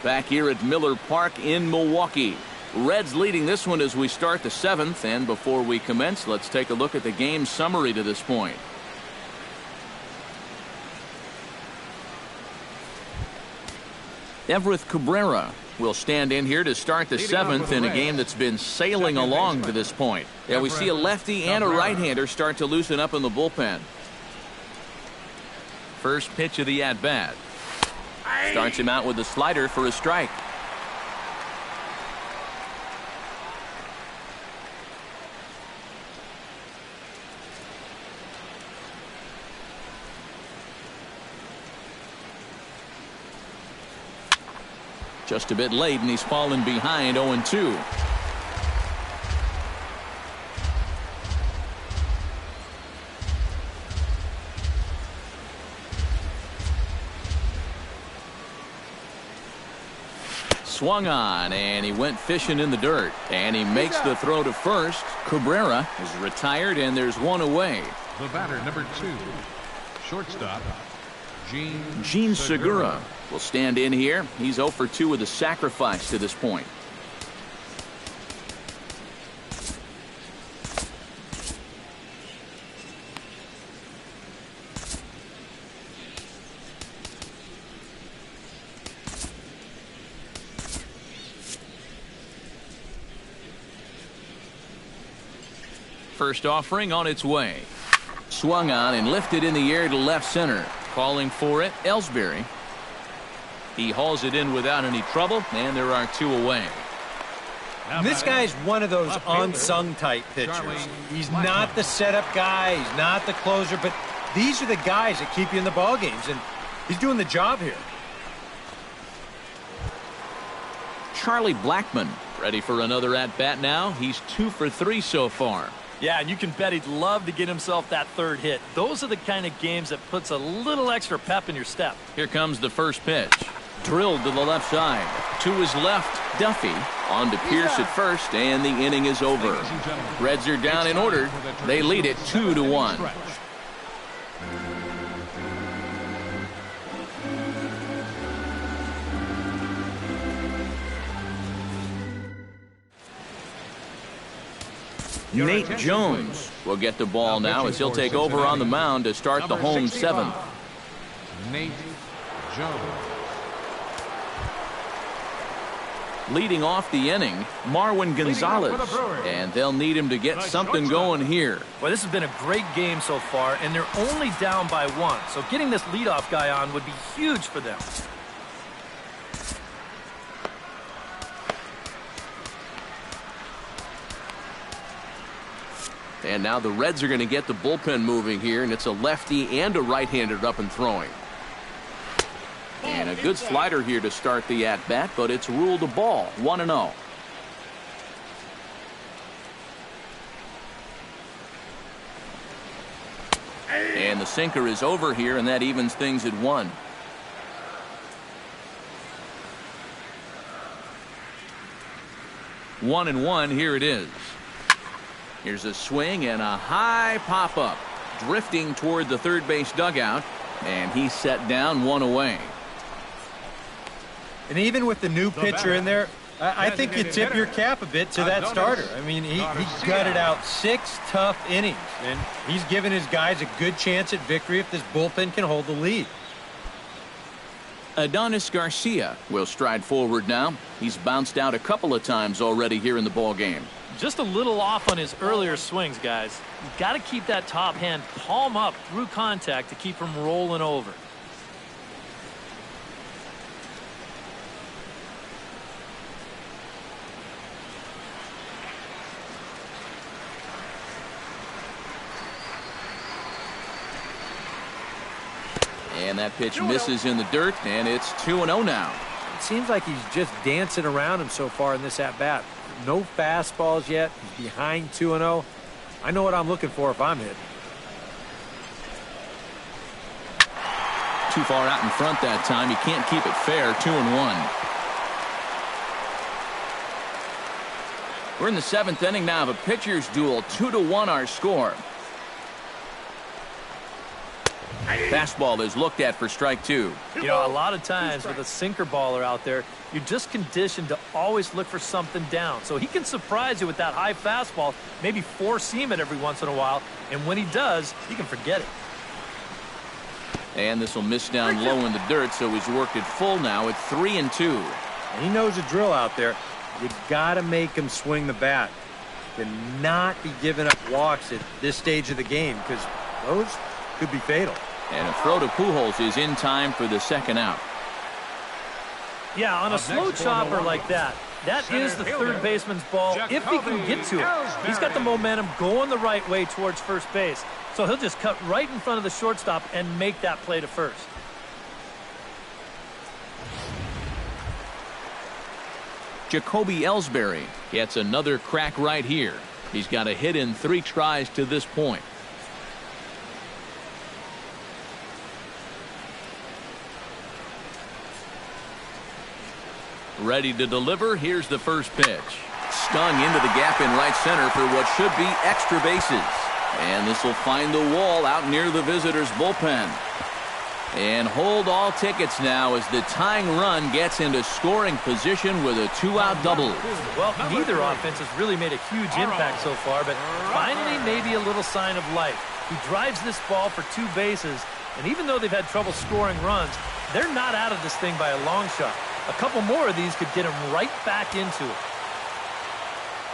Back here at Miller Park in Milwaukee. Reds leading this one as we start the 7th, and before we commence, let's take a look at the game summary to this point. Everett Cabrera will stand in here to start the 7th in a game that's been sailing along to this point. Yeah, we see a lefty and a right-hander start to loosen up in the bullpen. First pitch of the at-bat. Starts him out with a slider for a strike. Just a bit late, and he's fallen behind 0-2. Swung on, and he went fishing in the dirt. And he makes the throw to first. Cabrera is retired, and there's one away. The batter, number 2, shortstop, Gene Segura will stand in here. He's 0 for 2 with a sacrifice to this point. First offering on its way. Swung on and lifted in the air to left center. Calling for it, Ellsbury. He hauls it in without any trouble, and there are 2 away. This guy's one of those unsung type pitchers. He's not the setup guy, he's not the closer, but these are the guys that keep you in the ball games, and he's doing the job here. Charlie Blackmon ready for another at-bat now. He's 2 for 3 so far. Yeah, and you can bet he'd love to get himself that 3rd hit. Those are the kind of games that puts a little extra pep in your step. Here comes the first pitch. Drilled to the left side. To his left, Duffy. On to Pierce at first, and the inning is over. Reds are down in order. They lead it 2-1. Nate Jones will get the ball now as he'll take over on the mound to start the home 7th. Nate Jones. Leading off the inning, Marwin Gonzalez, and they'll need him to get something going here. Well, this has been a great game so far, and they're only down by 1, so getting this leadoff guy on would be huge for them. And now the Reds are going to get the bullpen moving here, and it's a lefty and a right-hander up and throwing. And a good slider here to start the at-bat, but it's ruled a ball, 1-0. And the sinker is over here, and that evens things at 1. One and one, here it is. Here's a swing and a high pop-up. Drifting toward the third base dugout, and he's set down, 1 away. And even with the new pitcher in there, I think you tip your cap a bit to that starter. I mean, he gutted out 6 tough innings, and he's given his guys a good chance at victory if this bullpen can hold the lead. Adonis Garcia will stride forward now. He's bounced out a couple of times already here in the ball game. Just a little off on his earlier swings, guys. You've got to keep that top hand palm up through contact to keep him rolling over. And that pitch misses in the dirt, and it's 2-0 now. It seems like he's just dancing around him so far in this at-bat. No fastballs yet. He's behind 2-0. I know what I'm looking for if I'm hitting. Too far out in front that time. You can't keep it fair. 2-1. We're in the 7th inning now of a pitcher's duel. 2-1 our score. Fastball is looked at for strike 2. You know, a lot of times with a sinker baller out there, you're just conditioned to always look for something down. So he can surprise you with that high fastball, maybe four-seam it every once in a while, and when he does, you can forget it. And this will miss down low in the dirt, so he's worked it full now at 3-2. And he knows the drill out there. You got to make him swing the bat. Cannot be giving up walks at this stage of the game because those could be fatal. And a throw to Pujols is in time for the second out. Yeah, on a slow chopper like that, that is the third baseman's ball if he can get to it. He's got the momentum going the right way towards first base, so he'll just cut right in front of the shortstop and make that play to first. Jacoby Ellsbury gets another crack right here. He's got a hit in 3 tries to this point. Ready to deliver. Here's the first pitch. Stung into the gap in right center for what should be extra bases. And this will find the wall out near the visitors' bullpen. And hold all tickets now as the tying run gets into scoring position with a 2-out double. Well, neither offense has really made a huge impact so far, but finally maybe a little sign of life. He drives this ball for 2 bases, and even though they've had trouble scoring runs, they're not out of this thing by a long shot. A couple more of these could get him right back into it.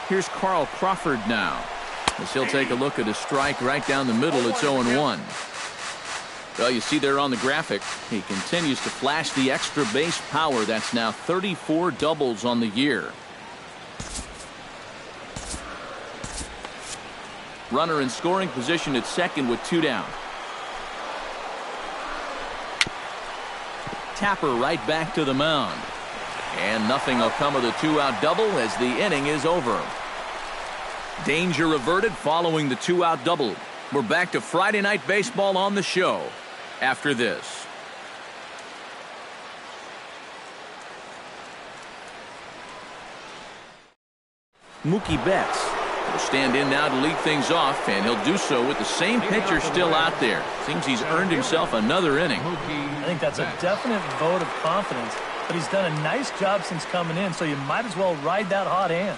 Here's Carl Crawford now, as he'll take a look at a strike right down the middle. It's 0-1. Well, you see there on the graphic, he continues to flash the extra base power. That's now 34 doubles on the year. Runner in scoring position at second with 2 down. Tapper right back to the mound. And nothing will come of the 2-out double as the inning is over. Danger averted following the 2-out double. We're back to Friday Night Baseball on the show after this. Mookie Betts will stand in now to lead things off, and he'll do so with the same pitcher still out there. Seems he's earned himself another inning. I think that's a definite vote of confidence, but he's done a nice job since coming in, so you might as well ride that hot hand.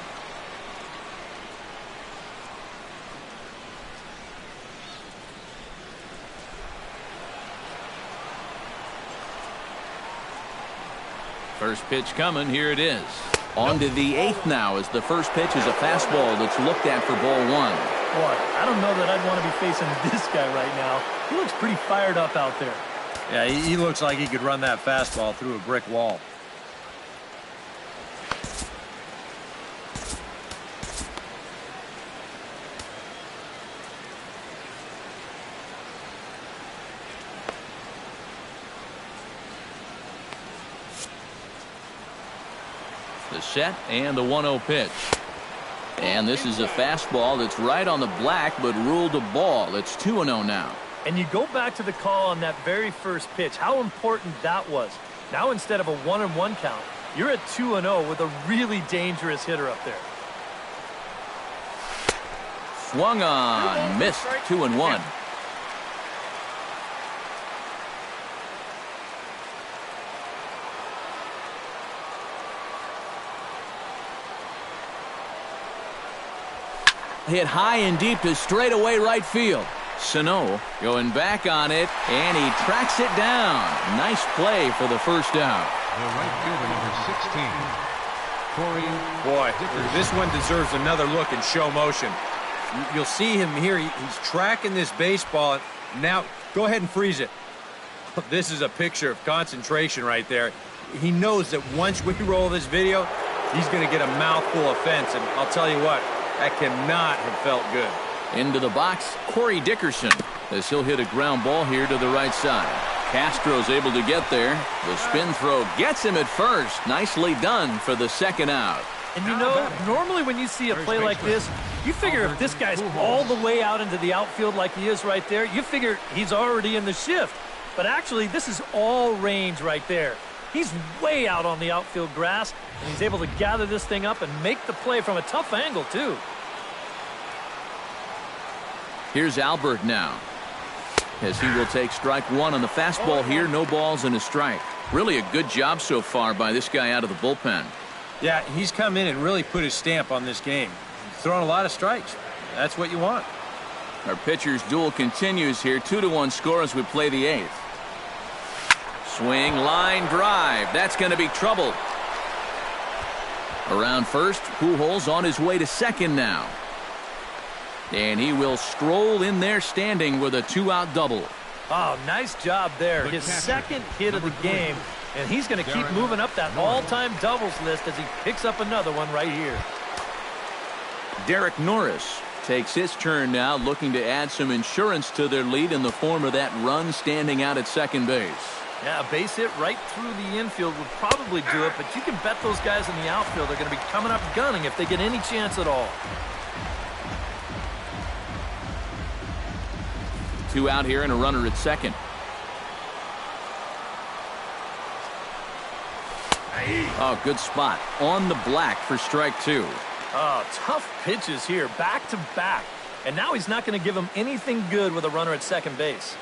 First pitch coming. Here it is. On to the 8th now as the first pitch is a fastball that's looked at for ball 1. Boy, I don't know that I'd want to be facing this guy right now. He looks pretty fired up out there. Yeah, he looks like he could run that fastball through a brick wall. The set and the 1-0 pitch. And this is a fastball that's right on the black but ruled a ball. It's 2-0 now. And you go back to the call on that very first pitch, how important that was. Now instead of a 1-1 count, you're at 2-0 with a really dangerous hitter up there. Swung on, missed. 2-1. Hit high and deep to straightaway right field. Sano going back on it, and he tracks it down. Nice play for the first out. The right fielder, number 16, Corey. Boy, this one deserves another look in show motion. You'll see him here. He's tracking this baseball. Now, go ahead and freeze it. This is a picture of concentration right there. He knows that once we roll this video, he's going to get a mouthful of fence, and I'll tell you what, that cannot have felt good. Into the box, Corey Dickerson, as he'll hit a ground ball here to the right side. Castro's able to get there. The spin throw gets him at first. Nicely done for the second out. And you know, normally when you see a play like this, you figure if this guy's all the way out into the outfield like he is right there, you figure he's already in the shift. But actually, this is all range right there. He's way out on the outfield grass, and he's able to gather this thing up and make the play from a tough angle, too. Here's Albert now, as he will take strike one on the fastball here. No balls and a strike. Really a good job so far by this guy out of the bullpen. Yeah, he's come in and really put his stamp on this game. He's throwing a lot of strikes. That's what you want. Our pitcher's duel continues here. 2-1 score as we play the eighth. Swing, line drive. That's going to be trouble. Around first, Pujols on his way to second now. And he will stroll in there standing with a 2-out double. Oh, nice job there. His second hit of the game, and he's going to keep moving up that all-time doubles list as he picks up another one right here. Derek Norris takes his turn now, looking to add some insurance to their lead in the form of that run standing out at second base. Yeah, a base hit right through the infield would probably do it, but you can bet those guys in the outfield are going to be coming up gunning if they get any chance at all. 2 out here and a runner at second. Oh, good spot on the black for strike two. Oh, tough pitches here, back to back. And now he's not going to give him anything good with a runner at second base.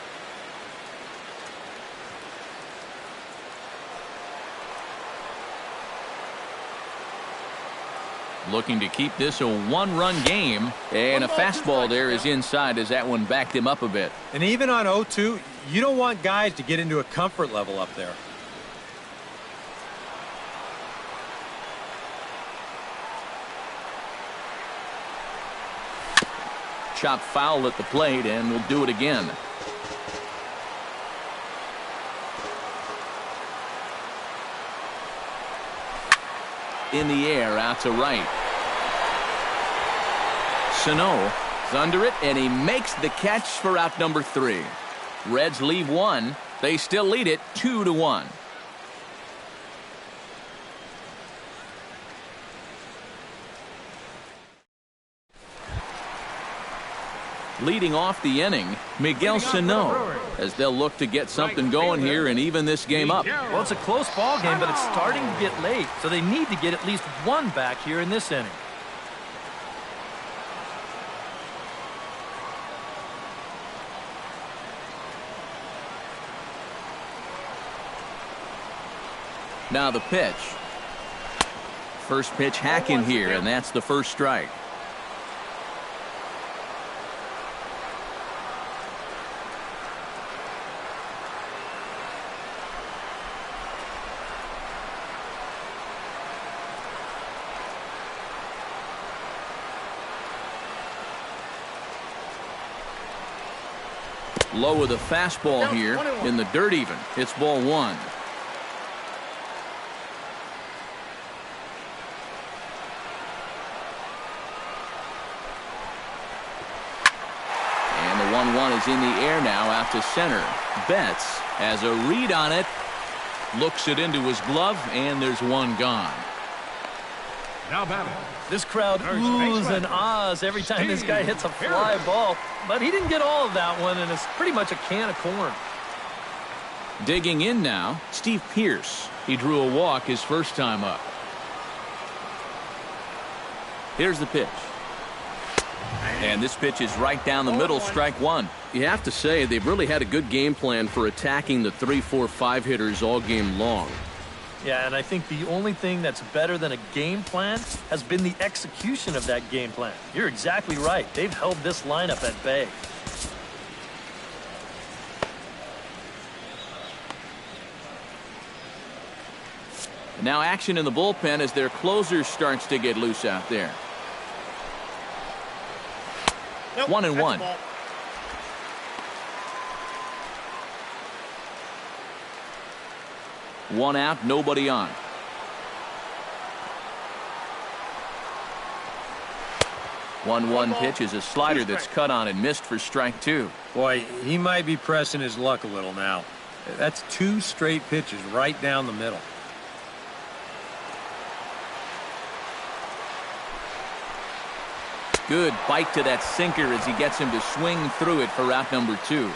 Looking to keep this a one-run game, and a fastball there is inside as that one backed him up a bit. And even on 0-2, you don't want guys to get into a comfort level up there. Chop foul at the plate, and we'll do it again. In the air, out to right. Sano is under it, and he makes the catch for out number 3. Reds leave one. They still lead it 2-1. Leading off the inning, Miguel Sano, as they'll look to get something going here and even this game up. Well, it's a close ball game, but it's starting to get late, so they need to get at least one back here in this inning. Now the pitch. First pitch hacking here, and that's the first strike. Low with a fastball here in the dirt even. It's ball one. And the 1-1 is in the air now out to center. Betts has a read on it. Looks it into his glove, and there's one gone. Now batting. This crowd oohs and ahs every time this guy hits a fly ball. But he didn't get all of that one, and it's pretty much a can of corn. Digging in now, Steve Pearce. He drew a walk his first time up. Here's the pitch. And this pitch is right down the middle, strike one. You have to say they've really had a good game plan for attacking the 3, 4, 5 hitters all game long. Yeah, and I think the only thing that's better than a game plan has been the execution of that game plan. You're exactly right. They've held this lineup at bay. Now action in the bullpen as their closer starts to get loose out there. 1-1. One out, nobody on. 1-1 pitch is a slider that's cut on and missed for strike two. Boy, he might be pressing his luck a little now. That's 2 straight pitches right down the middle. Good bite to that sinker as he gets him to swing through it for out number 2.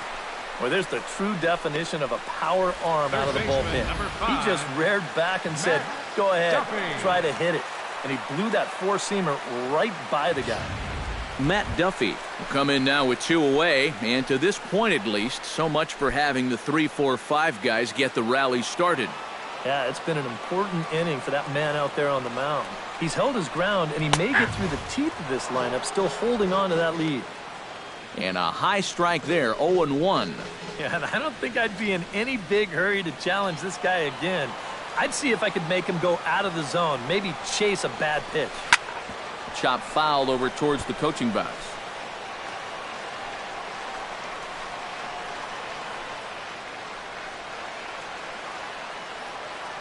Well, there's the true definition of a power arm out of the bullpen. He just reared back and said, go ahead, try to hit it. And he blew that four-seamer right by the guy. Matt Duffy will come in now with 2 away, and to this point at least, so much for having the 3, 4, 5 guys get the rally started. Yeah, it's been an important inning for that man out there on the mound. He's held his ground, and he may get through the teeth of this lineup, still holding on to that lead. And a high strike there, 0-1. Yeah, and I don't think I'd be in any big hurry to challenge this guy again. I'd see if I could make him go out of the zone, maybe chase a bad pitch. Chop fouled over towards the coaching box.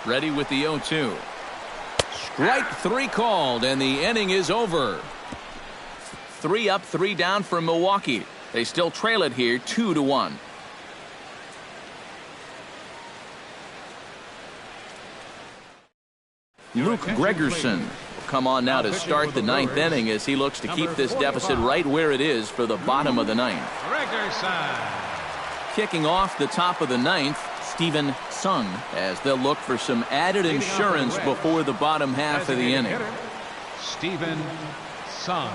Ready with the 0-2. Strike 3 called, and the inning is over. 3 up, 3 down for Milwaukee. They still trail it here 2-1. Luke Gregerson will come on now to start the 9th inning as he looks to keep this deficit right where it is for the bottom of the 9th. Kicking off the top of the 9th, Steven Sung, as they'll look for some added insurance before the bottom half of the inning. Steven Sung.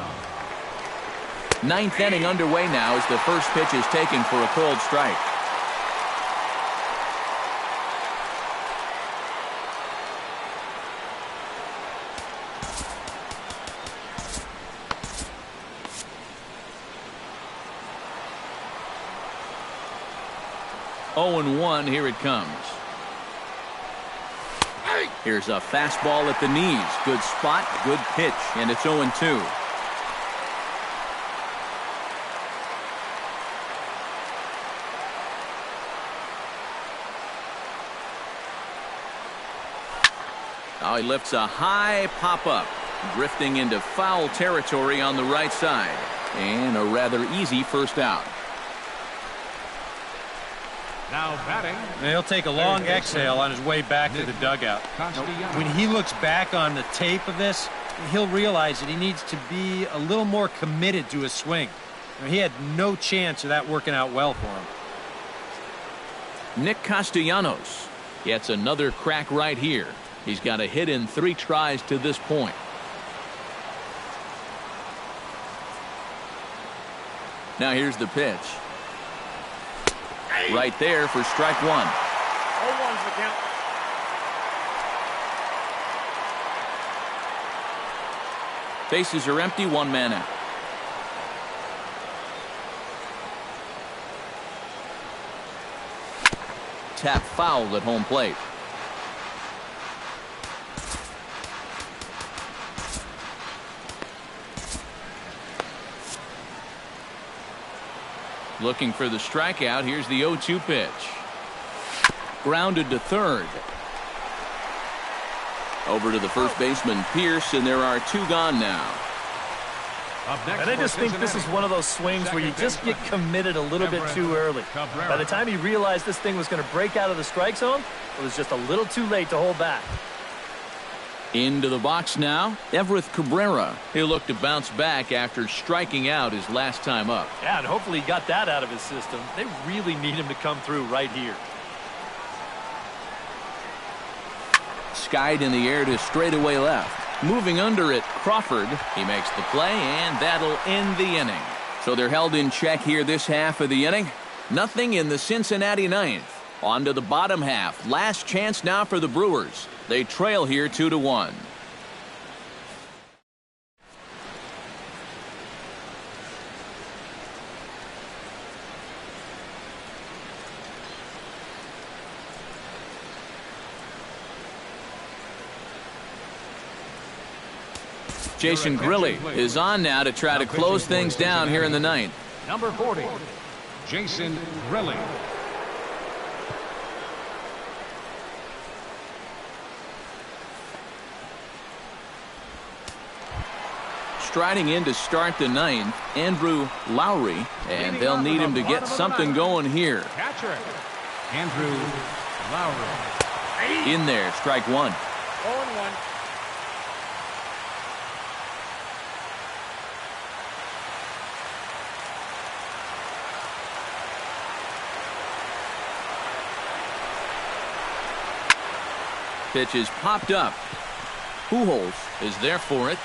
9th inning underway now as the first pitch is taken for a cold strike. Oh, 0-1, here it comes. Here's a fastball at the knees. Good spot, good pitch, and it's 0-2. Now he lifts a high pop-up, drifting into foul territory on the right side. And a rather easy first out. Now batting. And he'll take a long exhale on his way back to the dugout. When he looks back on the tape of this, he'll realize that he needs to be a little more committed to his swing. He had no chance of that working out well for him. Nick Castellanos gets another crack right here. He's got a hit in 3 tries to this point. Now here's the pitch. Right there for strike 1. 0-1's the count. Bases are empty, 1 man out. Tap fouled at home plate. Looking for the strikeout. Here's the 0-2 pitch. Grounded to third. Over to the first baseman, Pierce, and there are 2 gone now. And I just think this is one of those swings where you just get committed a little bit too early. By the time he realized this thing was going to break out of the strike zone, it was just a little too late to hold back. Into the box now, Everett Cabrera. He'll look to bounce back after striking out his last time up. Yeah, and hopefully he got that out of his system. They really need him to come through right here. Skied in the air to straightaway left. Moving under it, Crawford. He makes the play, and that'll end the inning. So they're held in check here this half of the inning. Nothing in the Cincinnati 9th. On to the bottom half. Last chance now for the Brewers. They trail here 2-1. Jason Grilli is on now to try to close things down here in the 9th. Number 40, Jason Grilli. Striding in to start the 9th, Andrew Lowry, and they'll need him to get something going here. Andrew Lowry. In there, strike one. 0-1. Pitch is popped up. Pujols is there for it.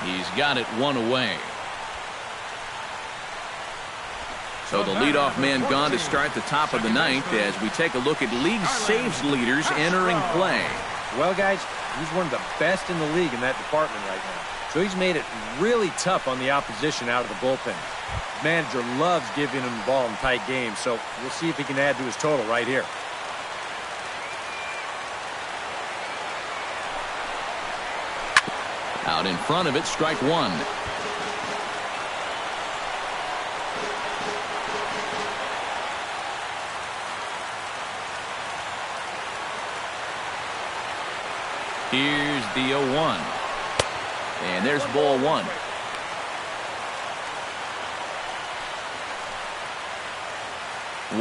He's got it one away. So the leadoff man gone to start the top of the ninth as we take a look at league saves leaders entering play. Well, guys, he's one of the best in the league in that department right now. So he's made it really tough on the opposition out of the bullpen. His manager loves giving him the ball in tight games, so we'll see if he can add to his total right here. Out in front of it, strike one. Here's the 0-1. And there's ball one.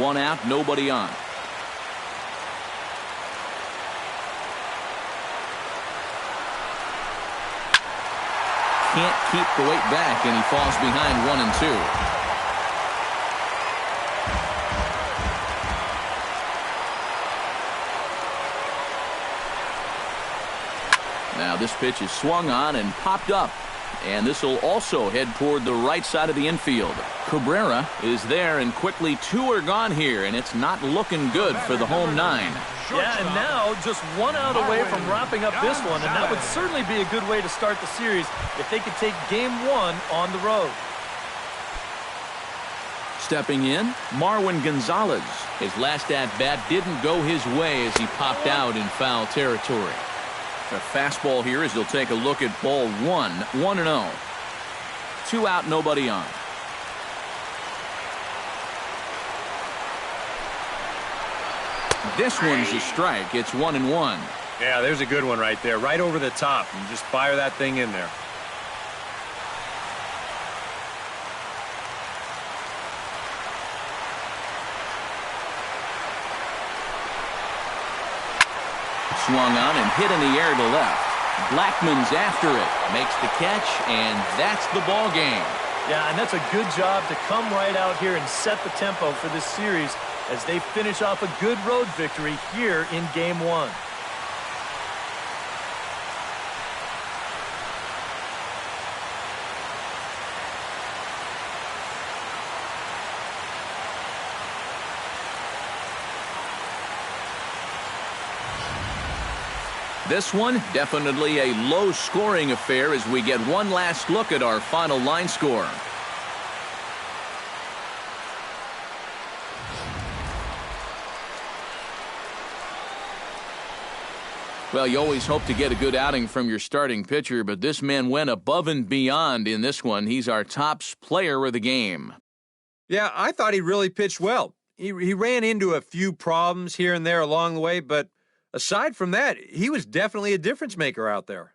One out, nobody on. Can't keep the weight back, and he falls behind 1-2. Now this pitch is swung on and popped up, and this will also head toward the right side of the infield. Cabrera is there, and quickly two are gone here, and it's not looking good for the home nine. Yeah, and now just one out away from wrapping up this one, and that would certainly be a good way to start the series if they could take game one on the road. Stepping in, Marwin Gonzalez. His last at-bat didn't go his way as he popped out in foul territory. A fastball here as they'll take a look at ball one, 1-0. Two out, nobody on. This one's a strike. It's 1-1. Yeah, there's a good one right there, right over the top, and just fire that thing in there. Swung on and hit in the air to left. Blackman's after it, makes the catch, and that's the ball game. Yeah, and that's a good job to come right out here and set the tempo for this series as they finish off a good road victory here in game one. This one, definitely a low-scoring affair as we get one last look at our final line score. Well, you always hope to get a good outing from your starting pitcher, but this man went above and beyond in this one. He's our top player of the game. Yeah, I thought he really pitched well. He ran into a few problems here and there along the way, but aside from that, he was definitely a difference maker out there.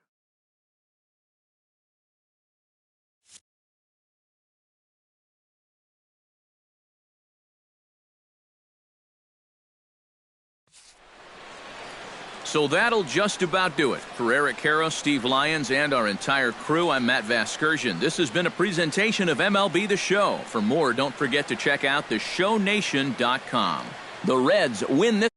So that'll just about do it. For Eric Karros, Steve Lyons, and our entire crew, I'm Matt Vasgersian. This has been a presentation of MLB The Show. For more, don't forget to check out theshownation.com. The Reds win this.